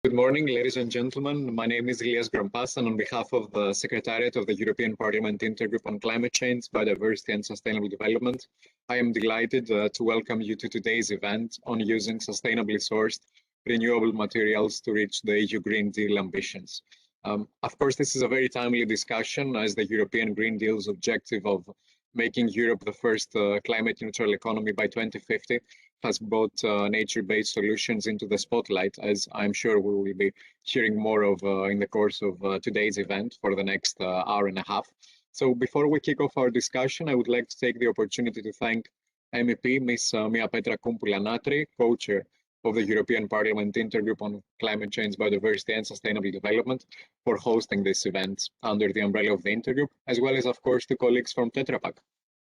Good morning, ladies and gentlemen. My name is Ilias Grampas, and on behalf of the Secretariat of the European Parliament Intergroup on Climate Change, Biodiversity and Sustainable Development, I am delighted to welcome you to today's event on using sustainably sourced renewable materials to reach the EU Green Deal ambitions. Of course, this is a very timely discussion as the European Green Deal's objective of making Europe the first climate neutral economy by 2050 has brought nature-based solutions into the spotlight, as I'm sure we will be hearing more of in the course of today's event for the next hour and a half. So before we kick off our discussion, I would like to take the opportunity to thank MEP Ms. Miapetra Kumpula-Natri, co-chair of the European Parliament Intergroup on Climate Change, Biodiversity and Sustainable Development, for hosting this event under the umbrella of the Intergroup, as well as, of course, to colleagues from Tetra Pak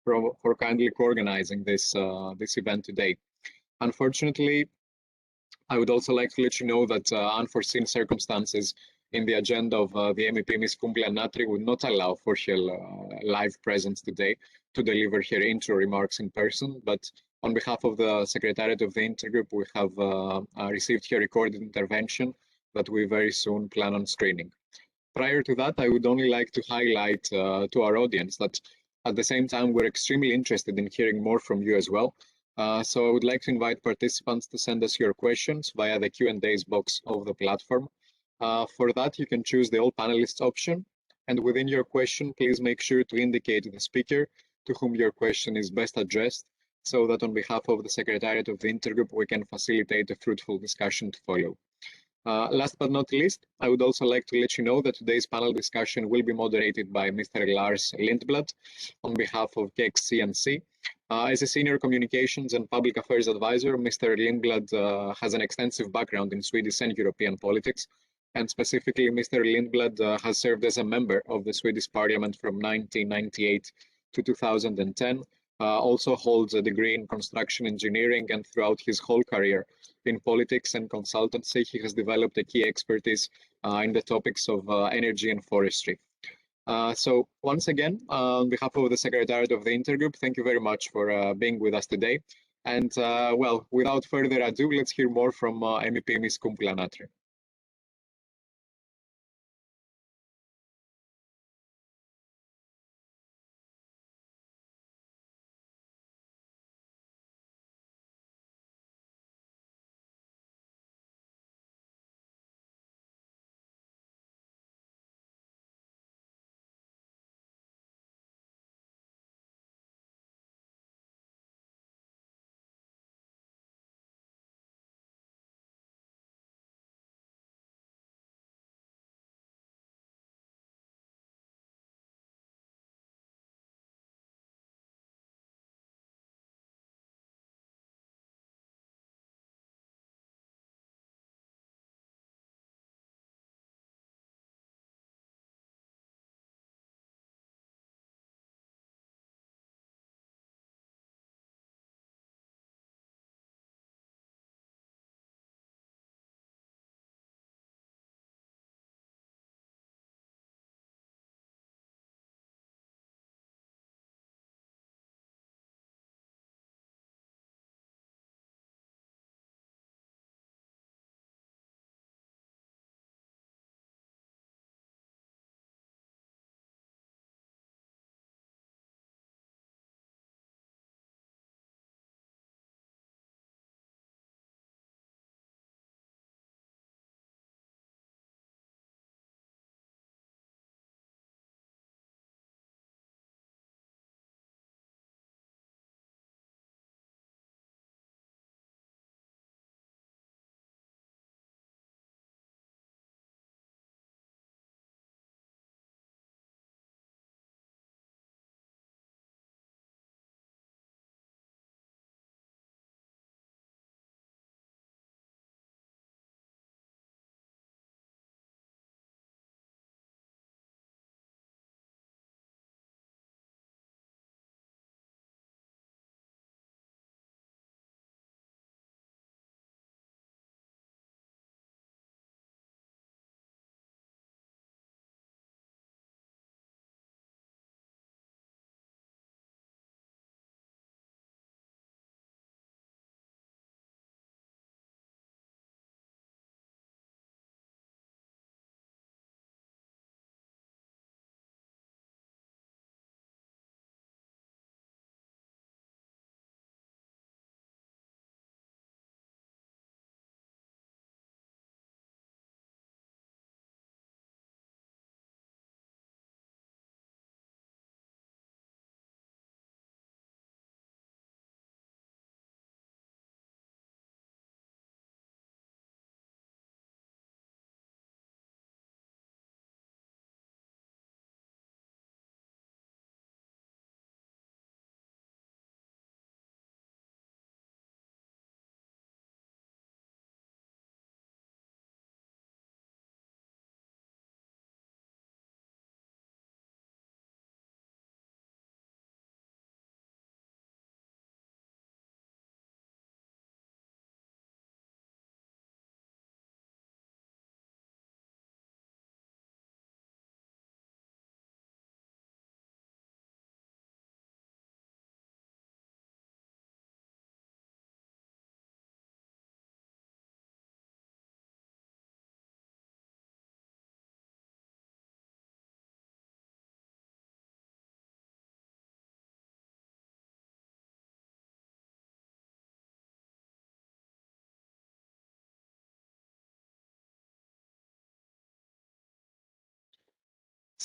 for kindly co-organizing this event today. Unfortunately, I would also like to let you know that unforeseen circumstances in the agenda of the MEP Ms. Kumpula-Natri would not allow for her live presence today to deliver her intro remarks in person, but on behalf of the Secretariat of the Intergroup, we have received her recorded intervention that we very soon plan on screening. Prior to that, I would only like to highlight to our audience that at the same time, we're extremely interested in hearing more from you as well. So I would like to invite participants to send us your questions via the Q&As box of the platform. For that, you can choose the all panelists option. And within your question, please make sure to indicate the speaker to whom your question is best addressed, so that on behalf of the Secretariat of the Intergroup, we can facilitate a fruitful discussion to follow. Last but not least, I would also like to let you know that today's panel discussion will be moderated by Mr. Lars Lindblad on behalf of KXC&C. As a senior communications and public affairs advisor, Mr. Lindblad has an extensive background in Swedish and European politics, and specifically, Mr. Lindblad has served as a member of the Swedish Parliament from 1998 to 2010. Also holds a degree in construction engineering, and throughout his whole career in politics and consultancy, he has developed a key expertise in the topics of energy and forestry. So once again, on behalf of the Secretariat of the Intergroup, thank you very much for being with us today. And well, without further ado, let's hear more from MEP Ms. Kumpula-Natri.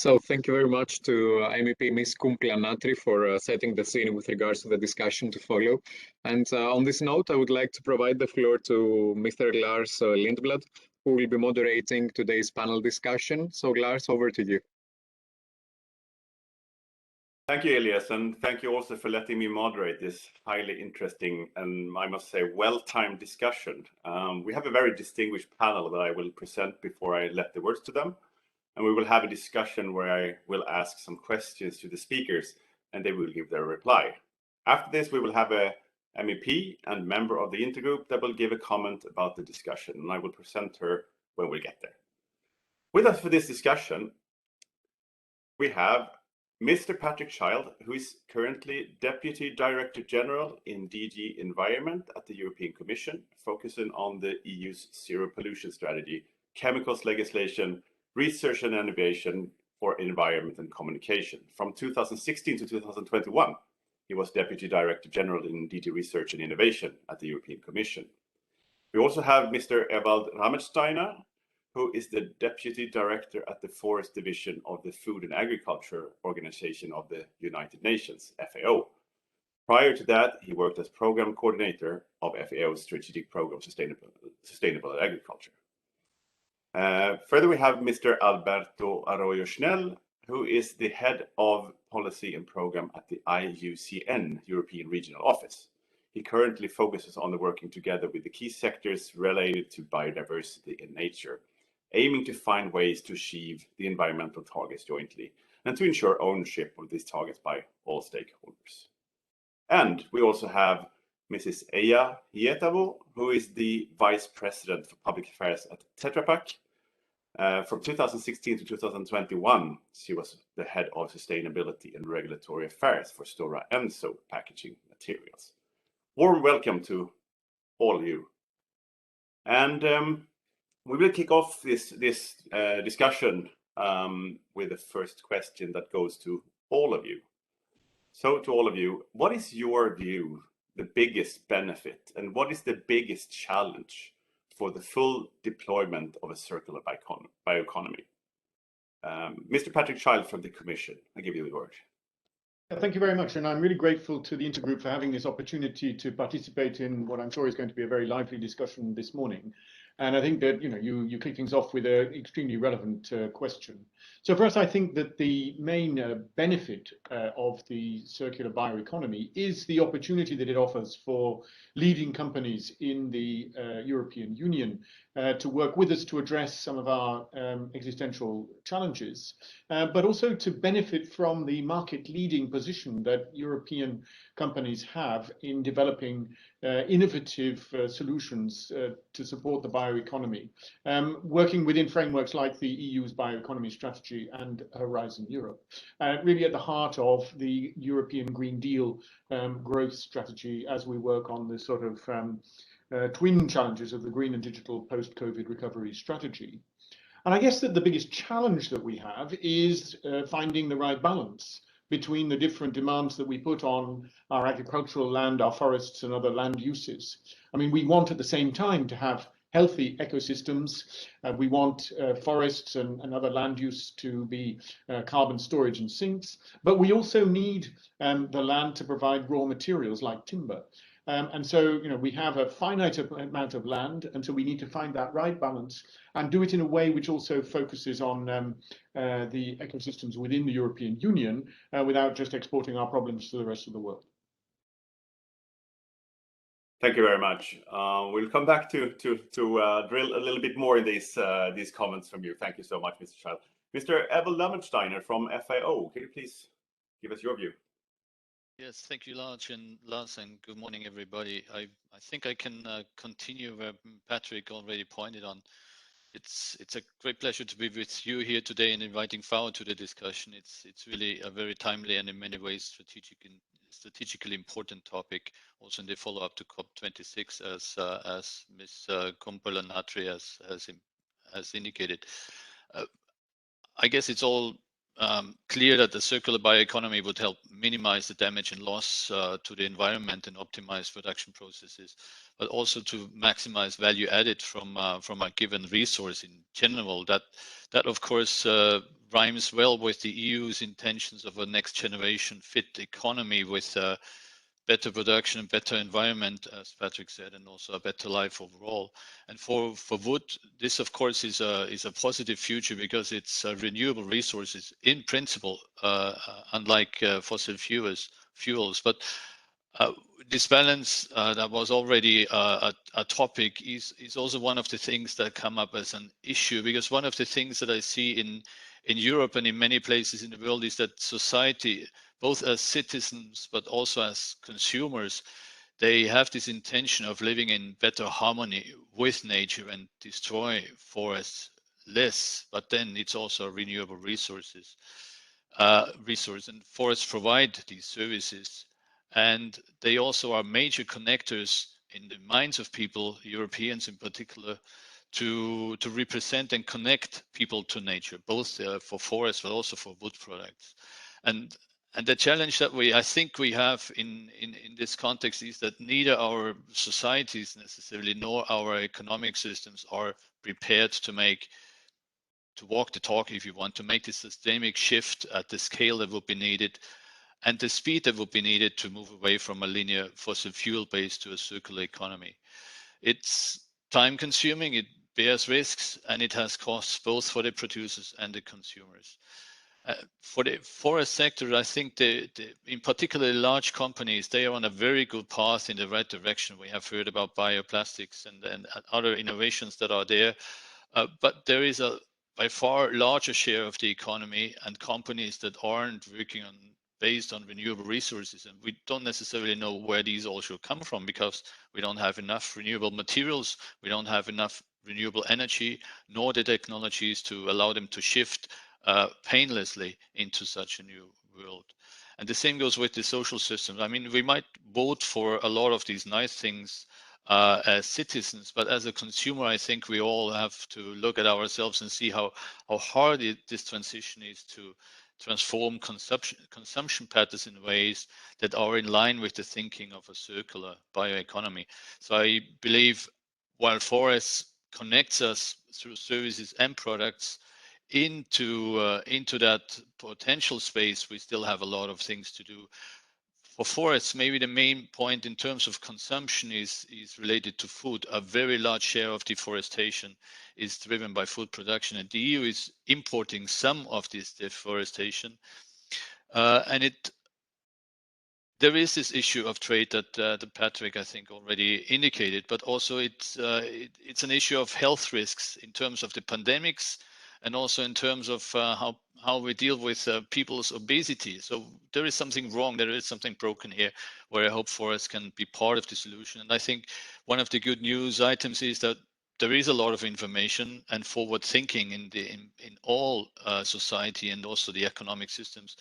So thank you very much to MEP Ms. Kumpula-Natri for setting the scene with regards to the discussion to follow. And on this note, I would like to provide the floor to Mr. Lars Lindblad, who will be moderating today's panel discussion. So Lars, over to you. Thank you, Elias, and thank you also for letting me moderate this highly interesting and, I must say, well-timed discussion. We have a very distinguished panel that I will present before I let the words to them. And we will have a discussion where I will ask some questions to the speakers and they will give their reply. After this, we will have a MEP and member of the intergroup that will give a comment about the discussion, and I will present her when we get there. With us for this discussion, we have Mr. Patrick Child, who is currently Deputy Director General in DG Environment at the European Commission, focusing on the EU's zero pollution strategy, chemicals legislation, research and innovation for environment and communication. From 2016 to 2021, he was Deputy Director General in DG Research and Innovation at the European Commission. We also have Mr. Ewald Rammersteiner, who is the Deputy Director at the Forest Division of the Food and Agriculture Organization of the United Nations, FAO. Prior to that, he worked as Program Coordinator of FAO's Strategic Program Sustainable Agriculture. Further, we have Mr. Alberto Arroyo Schnell, who is the Head of Policy and Program at the IUCN European Regional Office. He currently focuses on the working together with the key sectors related to biodiversity and nature, aiming to find ways to achieve the environmental targets jointly and to ensure ownership of these targets by all stakeholders. And we also have Mrs. Eya Hietavo, who is the Vice President for Public Affairs at Tetra Pak. From 2016 to 2021, she was the Head of Sustainability and Regulatory Affairs for Stora Enso Packaging Materials. Warm welcome to all of you. And we will kick off this discussion with the first question that goes to all of you. So to all of you, what is your view, the biggest benefit, and what is the biggest challenge for the full deployment of a circular bioeconomy? Mr. Patrick Child from the Commission, I give you the word. Thank you very much, and I'm really grateful to the intergroup for having this opportunity to participate in what I'm sure is going to be a very lively discussion this morning. And I think that you kick things off with an extremely relevant question. So for us, I think that the main benefit of the circular bioeconomy is the opportunity that it offers for leading companies in the European Union to work with us to address some of our existential challenges, but also to benefit from the market-leading position that European companies have in developing innovative solutions to support the bioeconomy, working within frameworks like the EU's bioeconomy strategy and Horizon Europe, really at the heart of the European Green Deal growth strategy as we work on this sort of twin challenges of the green and digital post-COVID recovery strategy. And I guess that the biggest challenge that we have is finding the right balance between the different demands that we put on our agricultural land, our forests and other land uses. I mean, we want at the same time to have healthy ecosystems. We want forests and other land use to be carbon storage and sinks, but we also need the land to provide raw materials like timber. And so, we have a finite amount of land, and so we need to find that right balance and do it in a way which also focuses on the ecosystems within the European Union without just exporting our problems to the rest of the world. Thank you very much. We'll come back to drill a little bit more in these comments from you. Thank you so much, Mr. Child. Mr. Ewald Rammersteiner from FAO, can you please give us your view? Yes, thank you, Lars, and good morning, everybody. I think I can continue where Patrick already pointed on. It's a great pleasure to be with you here today and inviting FAO to the discussion. It's really a very timely and in many ways strategically important topic, also in the follow-up to COP26, as Ms. Kumpula-Natri has indicated. I guess it's all clear that the circular bioeconomy would help minimize the damage and loss to the environment and optimize production processes, but also to maximize value added from a given resource in general. That of course rhymes well with the EU's intentions of a next generation fit economy with better production and better environment, as Patrick said, and also a better life overall. And for wood, this of course is a positive future because it's renewable resources in principle, unlike fossil fuels. But this balance that was already a topic is also one of the things that come up as an issue, because one of the things that I see in Europe and in many places in the world is that society, both as citizens but also as consumers, they have this intention of living in better harmony with nature and destroy forests less, but then it's also renewable resources. And forests provide these services, and they also are major connectors in the minds of people, Europeans in particular, to represent and connect people to nature, both for forests but also for wood products. And the challenge that I think we have in this context is that neither our societies necessarily nor our economic systems are prepared to walk the talk, if you want, to make this systemic shift at the scale that would be needed and the speed that would be needed to move away from a linear fossil fuel base to a circular economy. It's time consuming, it bears risks, and it has costs both for the producers and the consumers. For the forest sector, I think in particular large companies, they are on a very good path in the right direction. We have heard about bioplastics and other innovations that are there, but there is a by far larger share of the economy and companies that aren't working based on renewable resources, and we don't necessarily know where these all should come from because we don't have enough renewable materials, we don't have enough renewable energy, nor the technologies to allow them to shift painlessly into such a new world. And the same goes with the social systems. I mean, we might vote for a lot of these nice things as citizens, but as a consumer, I think we all have to look at ourselves and see how hard this transition is to transform consumption patterns in ways that are in line with the thinking of a circular bioeconomy. So I believe while forests connects us through services and products into that potential space, we still have a lot of things to do. For forests, maybe the main point in terms of consumption is related to food. A very large share of deforestation is driven by food production, and the EU is importing some of this deforestation. And there is this issue of trade that Patrick, I think, already indicated, but also it's an issue of health risks in terms of the pandemics, and also in terms of how we deal with people's obesity. So there is something wrong, there is something broken here, where I hope forests can be part of the solution. And I think one of the good news items is that there is a lot of information and forward thinking in all society and also the economic systems.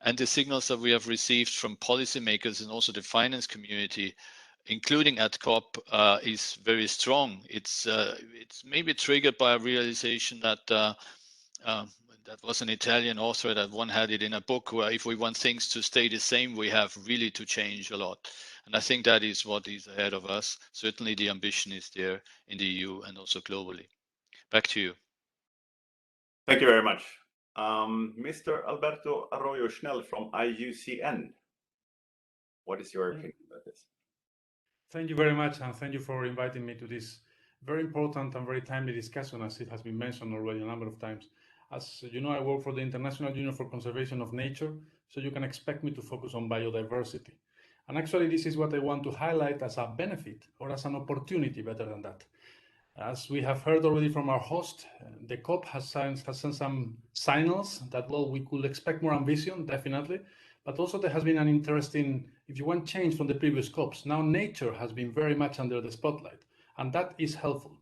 And the signals that we have received from policymakers and also the finance community, including at COP, is very strong. It's maybe triggered by a realization that that was an Italian author that one had it in a book, where if we want things to stay the same, we have really to change a lot. And I think that is what is ahead of us. Certainly the ambition is there in the EU and also globally. Back to you. Thank you very much. Mr. Alberto Arroyo Schnell from IUCN. What is your opinion about this? Thank you very much, and thank you for inviting me to this very important and very timely discussion, as it has been mentioned already a number of times. As you know, I work for the International Union for Conservation of Nature, so you can expect me to focus on biodiversity. And actually, this is what I want to highlight as a benefit, or as an opportunity, better than that. As we have heard already from our host, the COP has sent some signals that, well, we could expect more ambition, definitely, but also there has been an interesting, if you want, change from the previous COPs. Now nature has been very much under the spotlight, and that is helpful.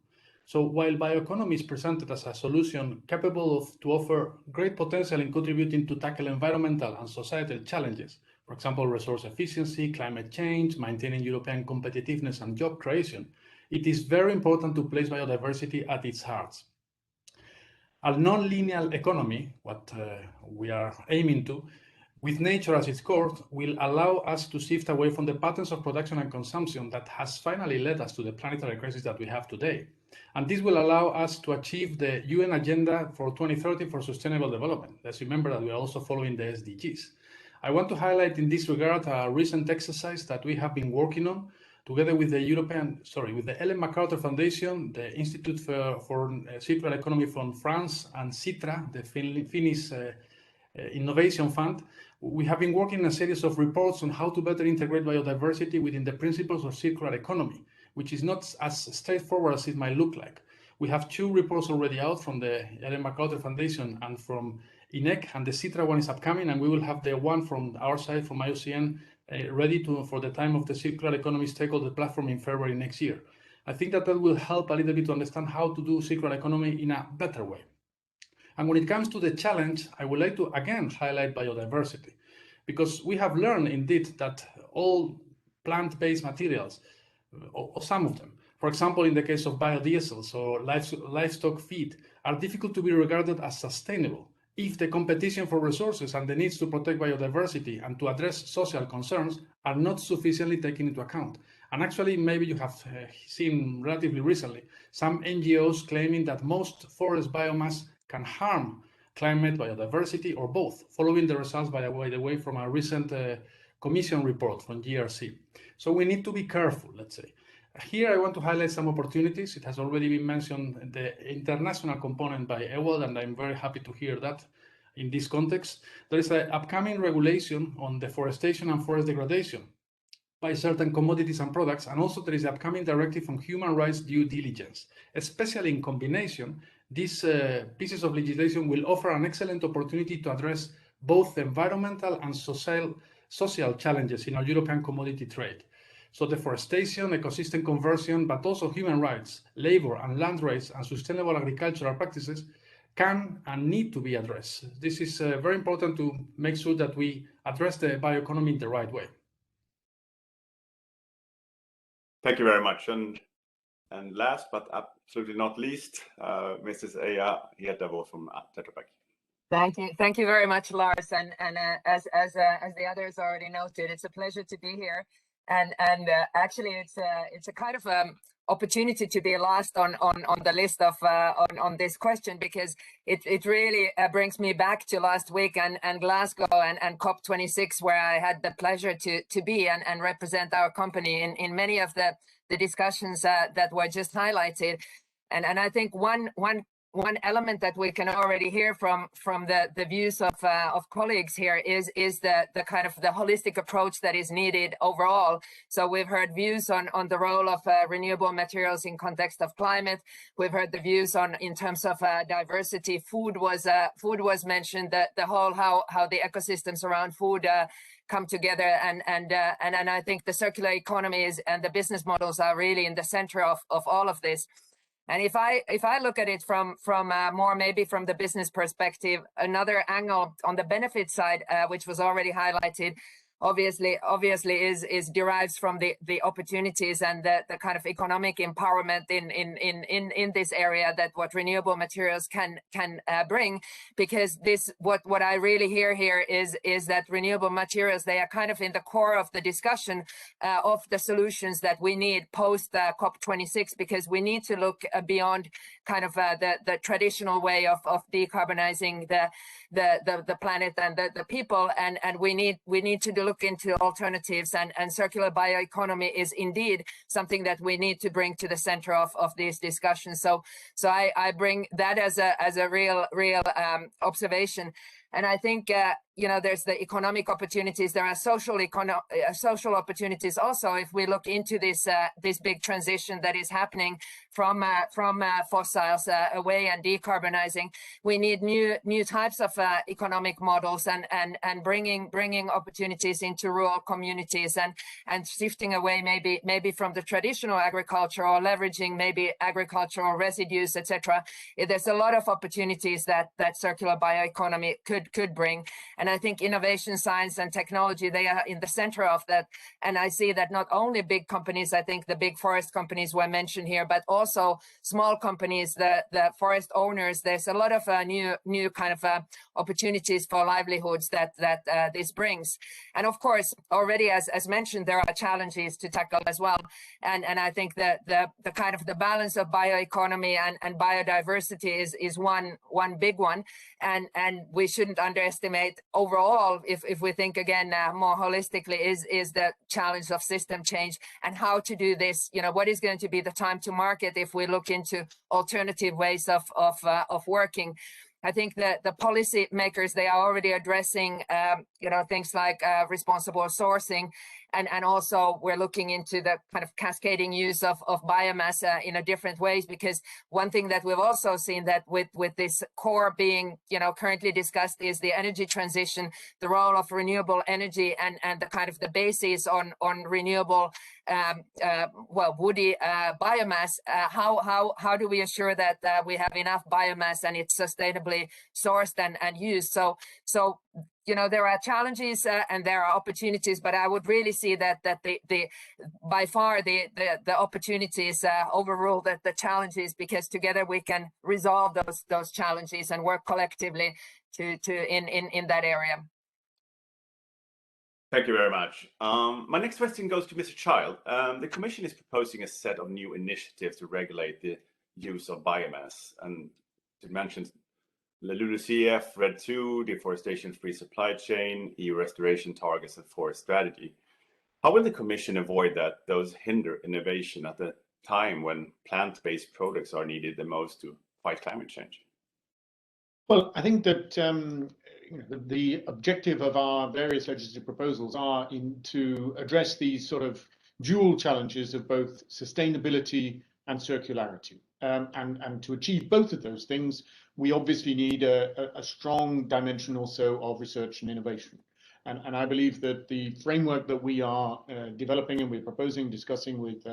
So while bioeconomy is presented as a solution capable to offer great potential in contributing to tackle environmental and societal challenges, for example, resource efficiency, climate change, maintaining European competitiveness and job creation, it is very important to place biodiversity at its heart. A non-linear economy, what we are aiming to, with nature as its core, will allow us to shift away from the patterns of production and consumption that has finally led us to the planetary crisis that we have today. And this will allow us to achieve the UN Agenda for 2030 for Sustainable Development. Let's remember that we are also following the SDGs. I want to highlight in this regard a recent exercise that we have been working on together with the Ellen MacArthur Foundation, the Institute for Circular Economy from France, and CITRA, the Finnish Innovation Fund. We have been working on a series of reports on how to better integrate biodiversity within the principles of circular economy, which is not as straightforward as it might look like. We have 2 reports already out from the Ellen MacArthur Foundation and from INEC, and the CITRA one is upcoming, and we will have the one from our side, from IUCN, ready for the time of the Circular Economy Stakeholder Platform in February next year. I think that will help a little bit to understand how to do circular economy in a better way. And when it comes to the challenge, I would like to again highlight biodiversity, because we have learned indeed that all plant-based materials, or some of them, for example, in the case of biodiesels or livestock feed, are difficult to be regarded as sustainable if the competition for resources and the needs to protect biodiversity and to address social concerns are not sufficiently taken into account. And actually, maybe you have seen relatively recently some NGOs claiming that most forest biomass can harm climate, biodiversity, or both, following the results, by the way, from a recent Commission report from GRC. So we need to be careful, let's say. Here I want to highlight some opportunities. It has already been mentioned, the international component by Ewald, and I'm very happy to hear that in this context. There is an upcoming regulation on deforestation and forest degradation by certain commodities and products, and also there is an upcoming directive on human rights due diligence. Especially in combination, these pieces of legislation will offer an excellent opportunity to address both environmental and social challenges in our European commodity trade. So deforestation, ecosystem conversion, but also human rights, labor and land rights, and sustainable agricultural practices can and need to be addressed. This is very important to make sure that we address the bioeconomy in the right way. Thank you very much. And last but absolutely not least, Mrs. Eija Hietavo from Tetra Pak. Thank you very much, Lars. And as the others already noted, it's a pleasure to be here. And actually, it's a kind of opportunity to be last on the list of on this question, because it really brings me back to last week and Glasgow and COP26, where I had the pleasure to be and represent our company in many of the discussions that were just highlighted. And I think one element that we can already hear from the views of colleagues here is the kind of the holistic approach that is needed overall. So we've heard views on the role of renewable materials in context of climate. We've heard the views in terms of diversity. Food was mentioned, the whole how the ecosystems around food come together, and I think the circular economy and the business models are really in the center of all of this. And if I look at it from more maybe from the business perspective, another angle on the benefit side, which was already highlighted, obviously is derives from the opportunities and the kind of economic empowerment in this area that what renewable materials can bring, because what I really hear here is that renewable materials, they are kind of in the core of the discussion of the solutions that we need post COP26, because we need to look beyond kind of the traditional way of decarbonizing the planet and the people, and we need to look into alternatives, and circular bioeconomy is indeed something that we need to bring to the center of these discussions. So I bring that as a real observation. And I think there's the economic opportunities. There are social opportunities also. If we look into this big transition that is happening from fossils away and decarbonizing, we need new types of economic models and bringing opportunities into rural communities and shifting away maybe from the traditional agriculture, or leveraging maybe agricultural residues, etc. There's a lot of opportunities that circular bioeconomy could bring. And And I think innovation, science, and technology, they are in the center of that. And I see that not only big companies, I think the big forest companies were mentioned here, but also small companies, the forest owners. There's a lot of new kind of opportunities for livelihoods that this brings. And of course, already as mentioned, there are challenges to tackle as well. And I think that the kind of the balance of bioeconomy and biodiversity is one big one. And we shouldn't underestimate overall, if we think again more holistically, is the challenge of system change and how to do this. You know, what is going to be the time to market if we look into alternative ways of working. I think that the policy makers, they are already addressing, things like responsible sourcing, and also we're looking into the kind of cascading use of biomass in a different ways, because one thing that we've also seen that with this core being, currently discussed is the energy transition, the role of renewable energy and the kind of the basis on renewable woody biomass. How do we assure that we have enough biomass and it's sustainably sourced and used? So there are challenges and there are opportunities, but I would really see that by far the opportunities overrule the challenges, because together we can resolve those challenges and work collectively in that area. Thank you very much. My next question goes to Mr. Child. The Commission is proposing a set of new initiatives to regulate the use of biomass, and it mentions LULUCF, RED II, deforestation-free supply chain, EU restoration targets, and forest strategy. How will the Commission avoid that those hinder innovation at the time when plant-based products are needed the most to fight climate change? Well, I think that the objective of our various legislative proposals are to address these sort of dual challenges of both sustainability and circularity. And to achieve both of those things, we obviously need a strong dimension also of research and innovation. And I believe that the framework that we are developing and we're proposing, discussing with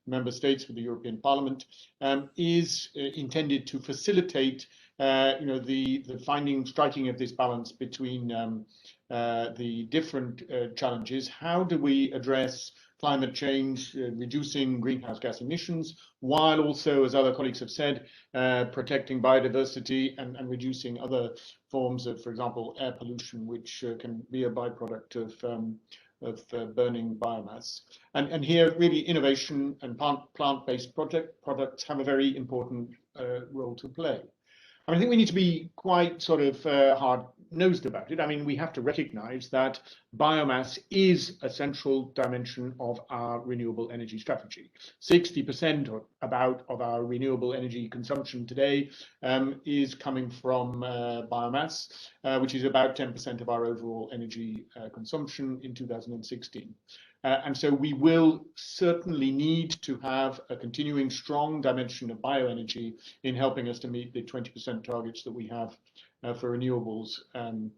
member states, with the European Parliament, is intended to facilitate the striking of this balance between the different challenges. How do we address climate change, reducing greenhouse gas emissions, while also, as other colleagues have said, protecting biodiversity and reducing other forms of, for example, air pollution, which can be a byproduct of burning biomass. And here, really, innovation and plant-based products have a very important role to play. I think we need to be quite sort of hard-nosed about it. I mean, we have to recognize that biomass is a central dimension of our renewable energy strategy. 60% or about of our renewable energy consumption today is coming from biomass, which is about 10% of our overall energy consumption in 2016. And so we will certainly need to have a continuing strong dimension of bioenergy in helping us to meet the 20% targets that we have for renewables. And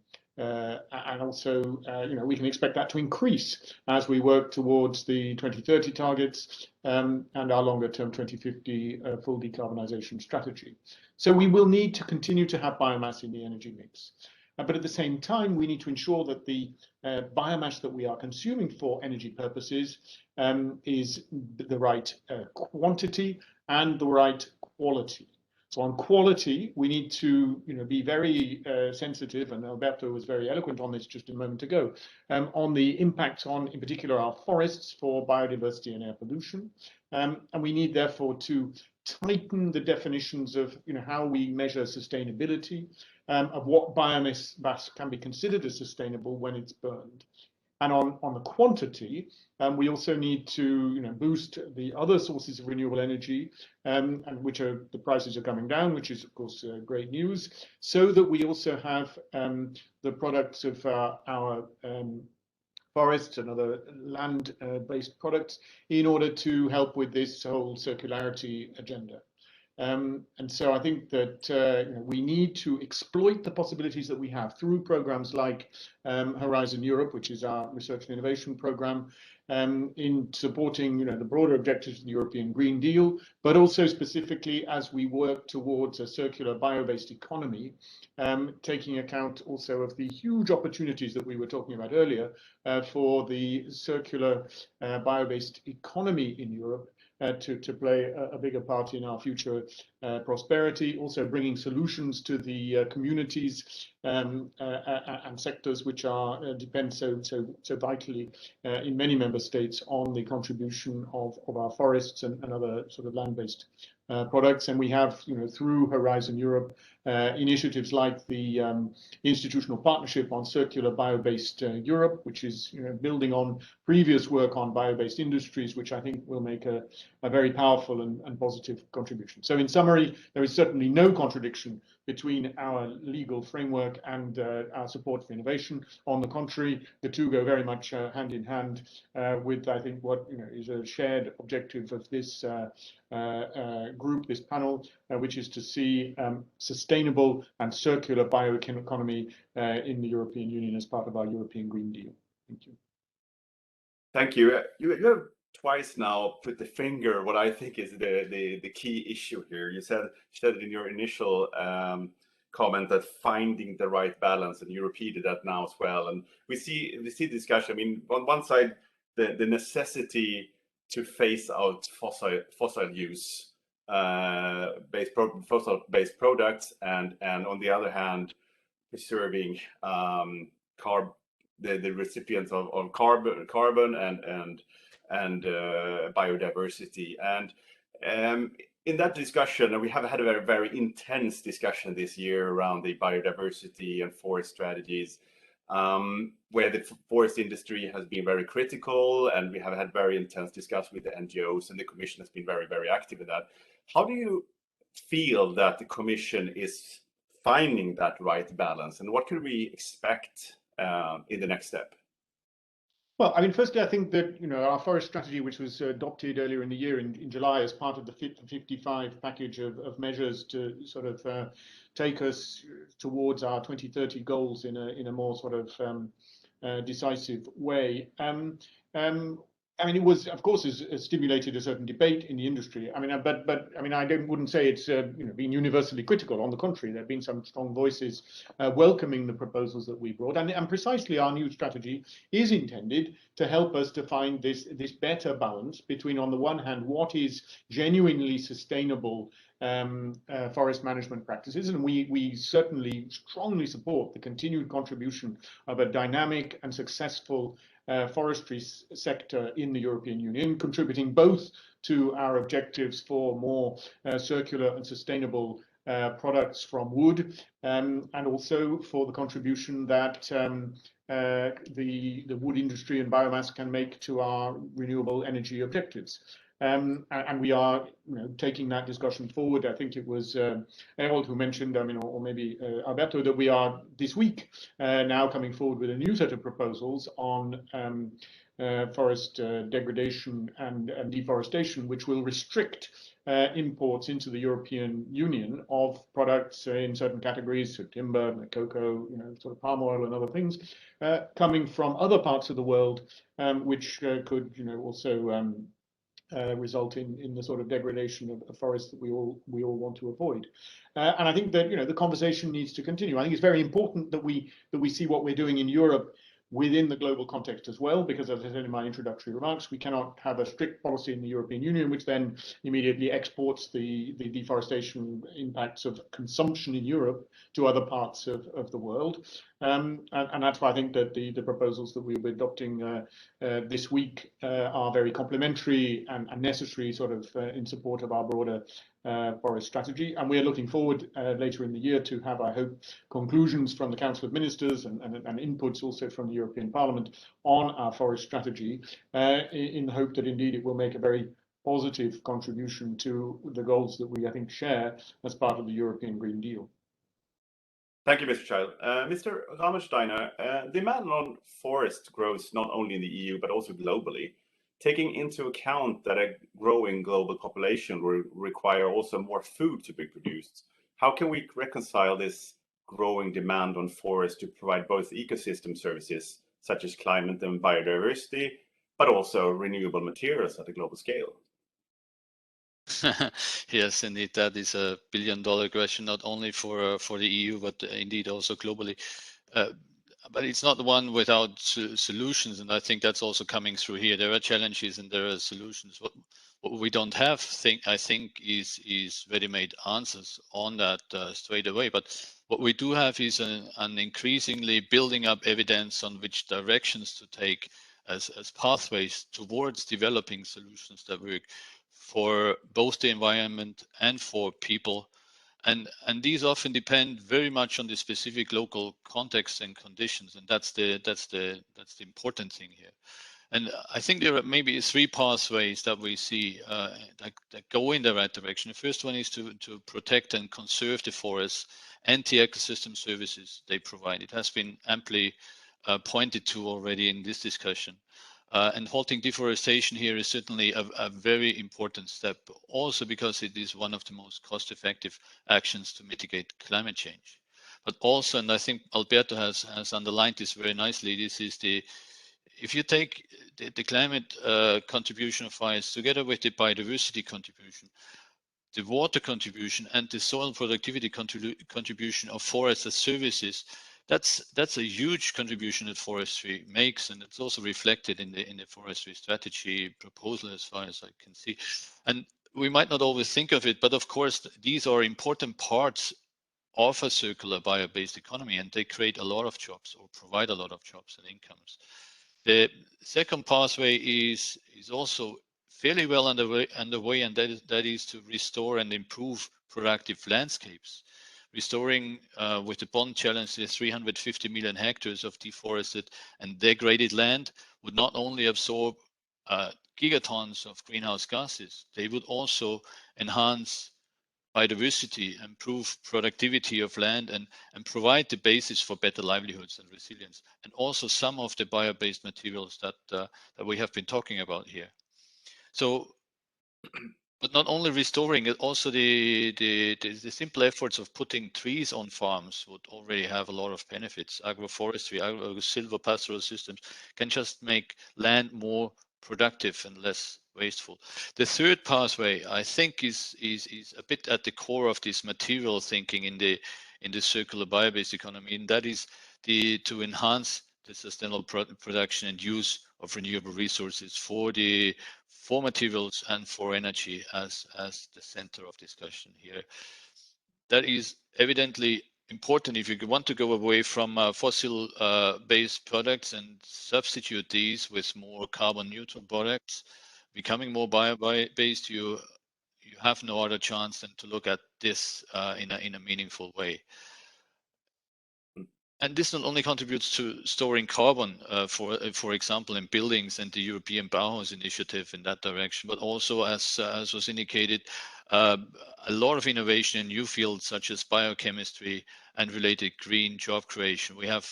also, we can expect that to increase as we work towards the 2030 targets and our longer-term 2050 full decarbonisation strategy. So we will need to continue to have biomass in the energy mix. But at the same time, we need to ensure that the biomass that we are consuming for energy purposes is the right quantity and the right quality. So on quality, we need to be very sensitive, and Alberto was very eloquent on this just a moment ago, on the impacts on, in particular, our forests for biodiversity and air pollution. And we need, therefore, to tighten the definitions of how we measure sustainability, of what biomass can be considered as sustainable when it's burned. And on the quantity, we also need to boost the other sources of renewable energy, and which the prices are coming down, which is, of course, great news, so that we also have the products of our forests and other land-based products in order to help with this whole circularity agenda. And so I think that we need to exploit the possibilities that we have through programs like Horizon Europe, which is our research and innovation program, in supporting, the broader objectives of the European Green Deal, but also specifically as we work towards a circular bio-based economy, taking account also of the huge opportunities that we were talking about earlier for the circular bio-based economy in Europe to play a bigger part in our future prosperity, also bringing solutions to the communities and sectors which depend so vitally in many member states on the contribution of our forests and other sort of land-based products. And we have, through Horizon Europe, initiatives like the Institutional Partnership on Circular Bio-Based Europe, which is building on previous work on bio-based industries, which I think will make a very powerful and positive contribution. So in summary, there is certainly no contradiction between our legal framework and our support for innovation. On the contrary, the two go very much hand in hand with, I think, what is a shared objective of this group, this panel, which is to see sustainable and circular bioeconomy in the European Union as part of our European Green Deal. Thank you. Thank you. You have twice now put the finger what I think is the key issue here. You said it in your initial comment that finding the right balance, and you repeated that now as well. And we see discussion. I mean, on one side, the necessity to phase out fossil use fossil-based products, and on the other hand, preserving the recipients of carbon and biodiversity. And in that discussion, we have had a very, very intense discussion this year around the biodiversity and forest strategies, where the forest industry has been very critical, and we have had very intense discussions with the NGOs, and the Commission has been very, very active in that. How do you feel that the Commission is finding that right balance, and what can we expect in the next step? Well, I mean, firstly, I think that our forest strategy, which was adopted earlier in the year in July as part of the Fit for 55 package of measures to sort of take us towards our 2030 goals in a more sort of decisive way. I mean, it was, of course, has stimulated a certain debate in the industry. I mean, but I mean, I wouldn't say it's been universally critical. On the contrary, there have been some strong voices welcoming the proposals that we brought, and precisely our new strategy is intended to help us to find this better balance between, on the one hand, what is genuinely sustainable forest management practices, and we certainly strongly support the continued contribution of a dynamic and successful forestry sector in the European Union, contributing both to our objectives for more circular and sustainable products from wood, and also for the contribution that the wood industry and biomass can make to our renewable energy objectives. And we are taking that discussion forward. I think it was Errol who mentioned, I mean, or maybe Alberto, that we are this week now coming forward with a new set of proposals on forest degradation and deforestation, which will restrict imports into the European Union of products in certain categories, so timber, cocoa, sort of palm oil and other things, coming from other parts of the world, which could also result in the sort of degradation of forests that we all want to avoid. And I think that the conversation needs to continue. I think it's very important that we see what we're doing in Europe within the global context as well, because as I said in my introductory remarks, we cannot have a strict policy in the European Union which then immediately exports the deforestation impacts of consumption in Europe to other parts of the world. And that's why I think that the proposals that we'll be adopting this week are very complementary and necessary, sort of in support of our broader forest strategy. And we're looking forward later in the year to have, I hope, conclusions from the Council of Ministers and inputs also from the European Parliament on our forest strategy, in the hope that indeed it will make a very positive contribution to the goals that we, I think, share as part of the European Green Deal. Thank you, Mr. Child. Mr. Rammersteiner, demand on forest grows not only in the EU, but also globally. Taking into account that a growing global population will require also more food to be produced, how can we reconcile this growing demand on forests to provide both ecosystem services, such as climate and biodiversity, but also renewable materials at a global scale? Yes, indeed, that is a billion-dollar question, not only for the EU, but indeed also globally. But it's not one without solutions, and I think that's also coming through here. There are challenges and there are solutions. What we don't have, I think, is ready-made answers on that straight away. But what we do have is an increasingly building up evidence on which directions to take as pathways towards developing solutions that work for both the environment and for people. And these often depend very much on the specific local context and conditions, and that's the important thing here. And I think there are maybe three pathways that we see that go in the right direction. The first one is to protect and conserve the forests and the ecosystem services they provide. It has been amply pointed to already in this discussion. And halting deforestation here is certainly a very important step, also because it is one of the most cost-effective actions to mitigate climate change. But also, and I think Alberto has underlined this very nicely, this is if you take the climate contribution of forests together with the biodiversity contribution, the water contribution, and the soil productivity contribution of forests as services, that's a huge contribution that forestry makes, and it's also reflected in the forestry strategy proposal, as far as I can see. And we might not always think of it, but of course these are important parts of a circular bio-based economy, and they create a lot of jobs or provide a lot of jobs and incomes. The second pathway is also fairly well underway, and that is to restore and improve productive landscapes. Restoring with the bond challenge, the 350 million hectares of deforested and degraded land would not only absorb gigatons of greenhouse gases, they would also enhance biodiversity, improve productivity of land, and provide the basis for better livelihoods and resilience, and also some of the bio-based materials that we have been talking about here. So, but not only restoring it, also the simple efforts of putting trees on farms would already have a lot of benefits. Agroforestry, silvopastoral systems can just make land more productive and less wasteful. The third pathway, I think, is a bit at the core of this material thinking in the circular bio-based economy, and that is to enhance the sustainable production and use of renewable resources for materials and for energy as the center of discussion here. That is evidently important if you want to go away from fossil based products and substitute these with more carbon neutral products. Becoming more bio-based, you have no other chance than to look at this in a meaningful way. And this not only contributes to storing carbon, for example, in buildings and the European Bauhaus initiative in that direction, but also, as was indicated, a lot of innovation in new fields such as biochemistry and related green job creation. We have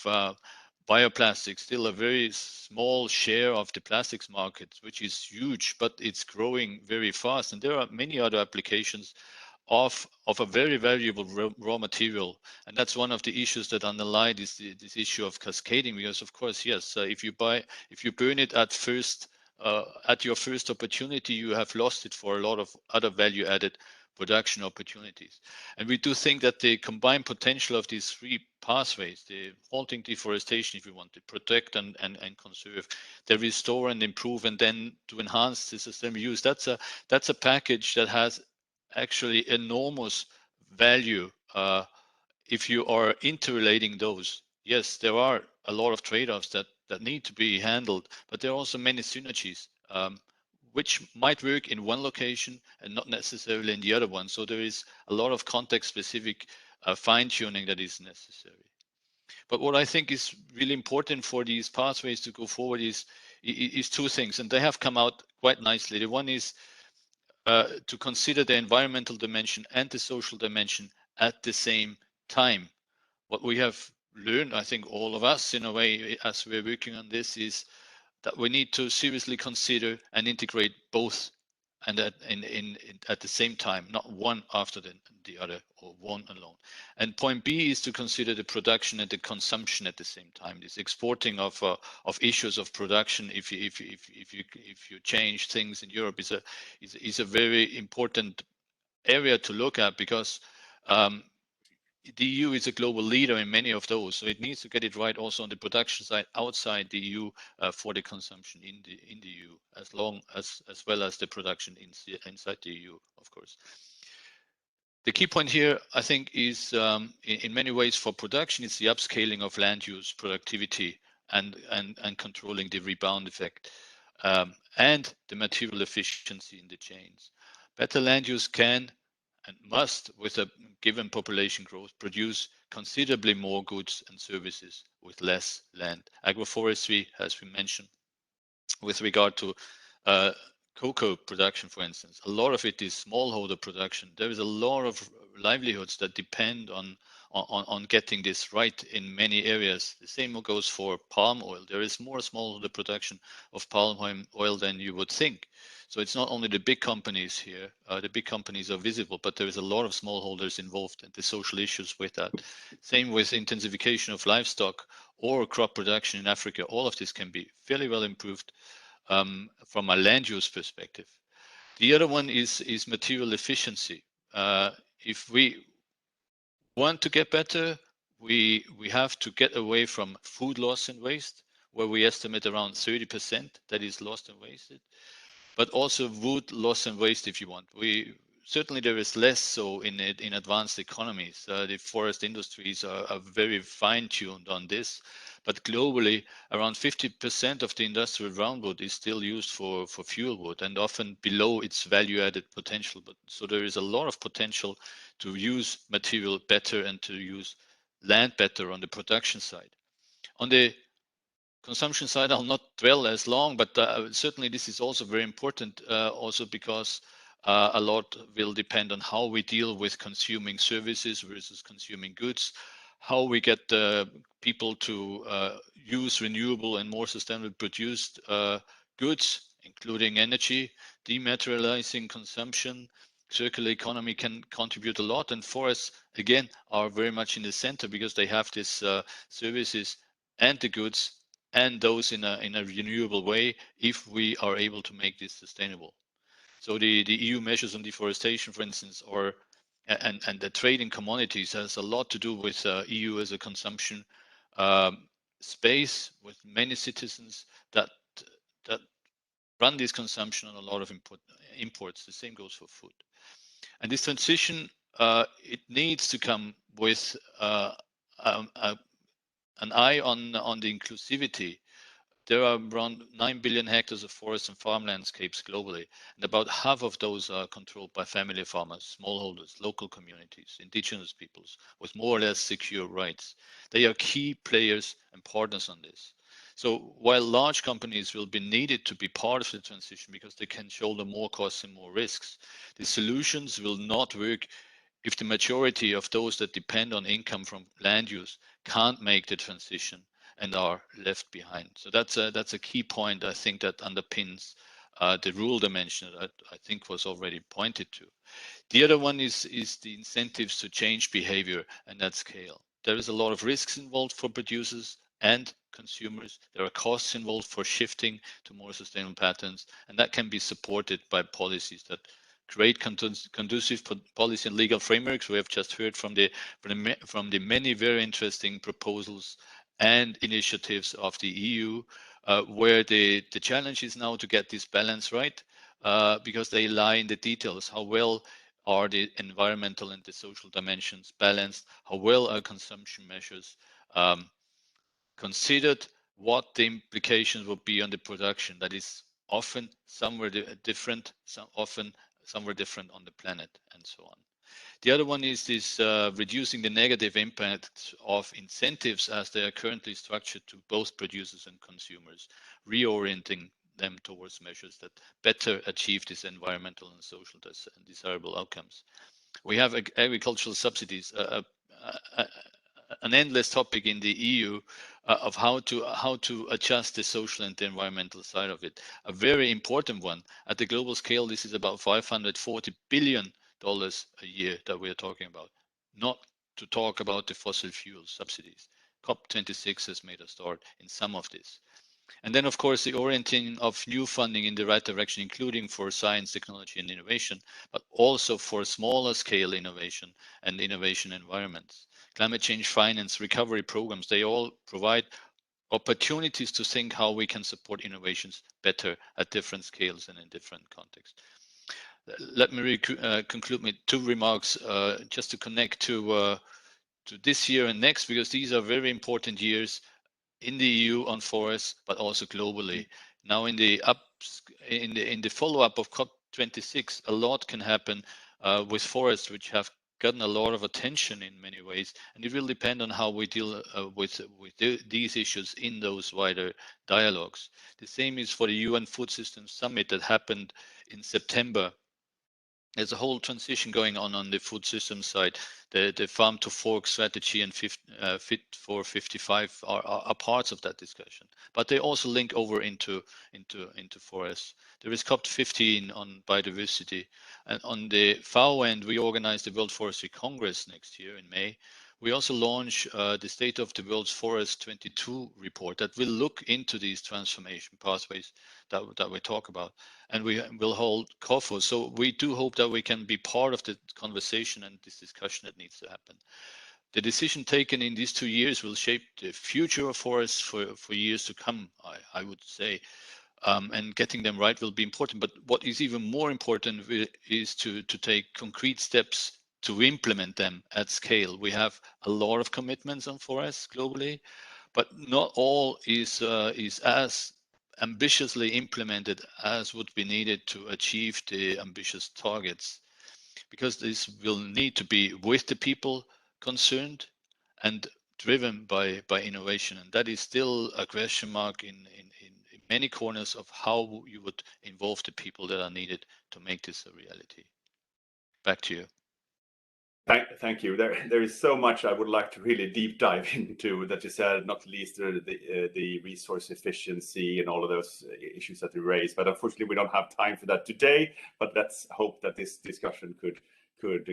bioplastics, still a very small share of the plastics market, which is huge, but it's growing very fast. And there are many other applications of a very valuable raw material, and that's one of the issues that underlie this issue of cascading. Because of course, yes, if you burn it at your first opportunity, you have lost it for a lot of other value-added production opportunities. And we do think that the combined potential of these three pathways, the halting deforestation, if you want to protect and conserve, the restore and improve, and then to enhance the sustainable use, that's a package that has actually enormous value if you are interrelating those. Yes, there are a lot of trade-offs that need to be handled, but there are also many synergies which might work in one location and not necessarily in the other one. So there is a lot of context-specific fine-tuning that is necessary. But what I think is really important for these pathways to go forward is two things, and they have come out quite nicely. The one is to consider the environmental dimension and the social dimension at the same time. What we have learned, I think all of us in a way, as we're working on this, is that we need to seriously consider and integrate both and at the same time, not one after the other or one alone. And point B is to consider the production and the consumption at the same time. This exporting of issues of production, if you change things in Europe, is a very important area to look at, because the EU is a global leader in many of those, so it needs to get it right also on the production side outside the EU for the consumption in the EU, as well as the production inside the EU, of course. The key point here, I think, is in many ways for production, it's the upscaling of land use, productivity, and controlling the rebound effect, and the material efficiency in the chains. Better land use can and must, with a given population growth, produce considerably more goods and services with less land. Agroforestry, as we mentioned, with regard to cocoa production, for instance, a lot of it is smallholder production. There is a lot of livelihoods that depend on getting this right in many areas. The same goes for palm oil. There is more smallholder production of palm oil than you would think. So it's not only the big companies here, the big companies are visible, but there is a lot of smallholders involved and the social issues with that. Same with intensification of livestock or crop production in Africa. All of this can be fairly well improved from a land use perspective. The other one is material efficiency. If we want to get better, we have to get away from food loss and waste, where we estimate around 30% that is lost and wasted, but also wood loss and waste if you want. Certainly there is less so in advanced economies. The forest industries are very fine-tuned on this, but globally around 50% of the industrial roundwood is still used for fuel wood and often below its value-added potential. So there is a lot of potential to use material better and to use land better on the production side. On the consumption side, I'll not dwell as long, but certainly this is also very important, also because a lot will depend on how we deal with consuming services versus consuming goods, how we get people to use renewable and more sustainably produced goods, including energy, dematerializing consumption. Circular economy can contribute a lot, and forests, again, are very much in the center because they have these services and the goods and those in a renewable way if we are able to make this sustainable. So the EU measures on deforestation, for instance, and the trade in commodities has a lot to do with EU as a consumption space with many citizens that run this consumption on a lot of imports. The same goes for food. And this transition, it needs to come with an eye on the inclusivity. There are around 9 billion hectares of forest and farm landscapes globally, and about half of those are controlled by family farmers, smallholders, local communities, indigenous peoples, with more or less secure rights. They are key players and partners on this. So while large companies will be needed to be part of the transition because they can shoulder more costs and more risks, the solutions will not work if the majority of those that depend on income from land use can't make the transition and are left behind. So that's a key point, I think, that underpins the rural dimension that I think was already pointed to. The other one is the incentives to change behavior and at scale. There is a lot of risks involved for producers and consumers. There are costs involved for shifting to more sustainable patterns, and that can be supported by policies that create conducive policy and legal frameworks. We have just heard from the many very interesting proposals and initiatives of the EU, where the challenge is now to get this balance right, because they lie in the details. How well are the environmental and the social dimensions balanced? How well are consumption measures considered? What the implications would be on the production that is often somewhere different, often somewhere different on the planet, and so on. The other one is this reducing the negative impact of incentives as they are currently structured to both producers and consumers, reorienting them towards measures that better achieve these environmental and social and desirable outcomes. We have agricultural subsidies, an endless topic in the EU, of how to adjust the social and the environmental side of it. A very important one at the global scale. This is about $540 billion a year that we are talking about. Not to talk about the fossil fuel subsidies. COP26 has made a start in some of this. And then, of course, the orienting of new funding in the right direction, including for science, technology, and innovation, but also for smaller scale innovation and innovation environments. Climate change finance, recovery programs, they all provide opportunities to think how we can support innovations better at different scales and in different contexts. Let me conclude with two remarks just to connect to this year and next, because these are very important years in the EU on forests, but also globally. Now in the follow-up of COP26, a lot can happen with forests, which have gotten a lot of attention in many ways, and it will depend on how we deal with these issues in those wider dialogues. The same is for the UN Food Systems Summit that happened in September. There's a whole transition going on the food system side. The farm to fork strategy and Fit for 55 are parts of that discussion, but they also link over into forests. There is COP15 on biodiversity, and on the FAO end, we organize the World Forestry Congress next year in May. We also launch the State of the World's Forest 22 report that will look into these transformation pathways that we talk about, and we will hold COFO. So we do hope that we can be part of the conversation and this discussion that needs to happen. The decision taken in these 2 years will shape the future of forests for years to come, I would say. And getting them right will be important. But what is even more important is to take concrete steps to implement them at scale. We have a lot of commitments on forests globally, but not all is as ambitiously implemented as would be needed to achieve the ambitious targets, because this will need to be with the people concerned and driven by innovation. And that is still a question mark in many corners of how you would involve the people that are needed to make this a reality. Back to you. Thank you. There is so much I would like to really deep dive into that you said, not least the resource efficiency and all of those issues that you raised. But unfortunately, we don't have time for that today. But let's hope that this discussion could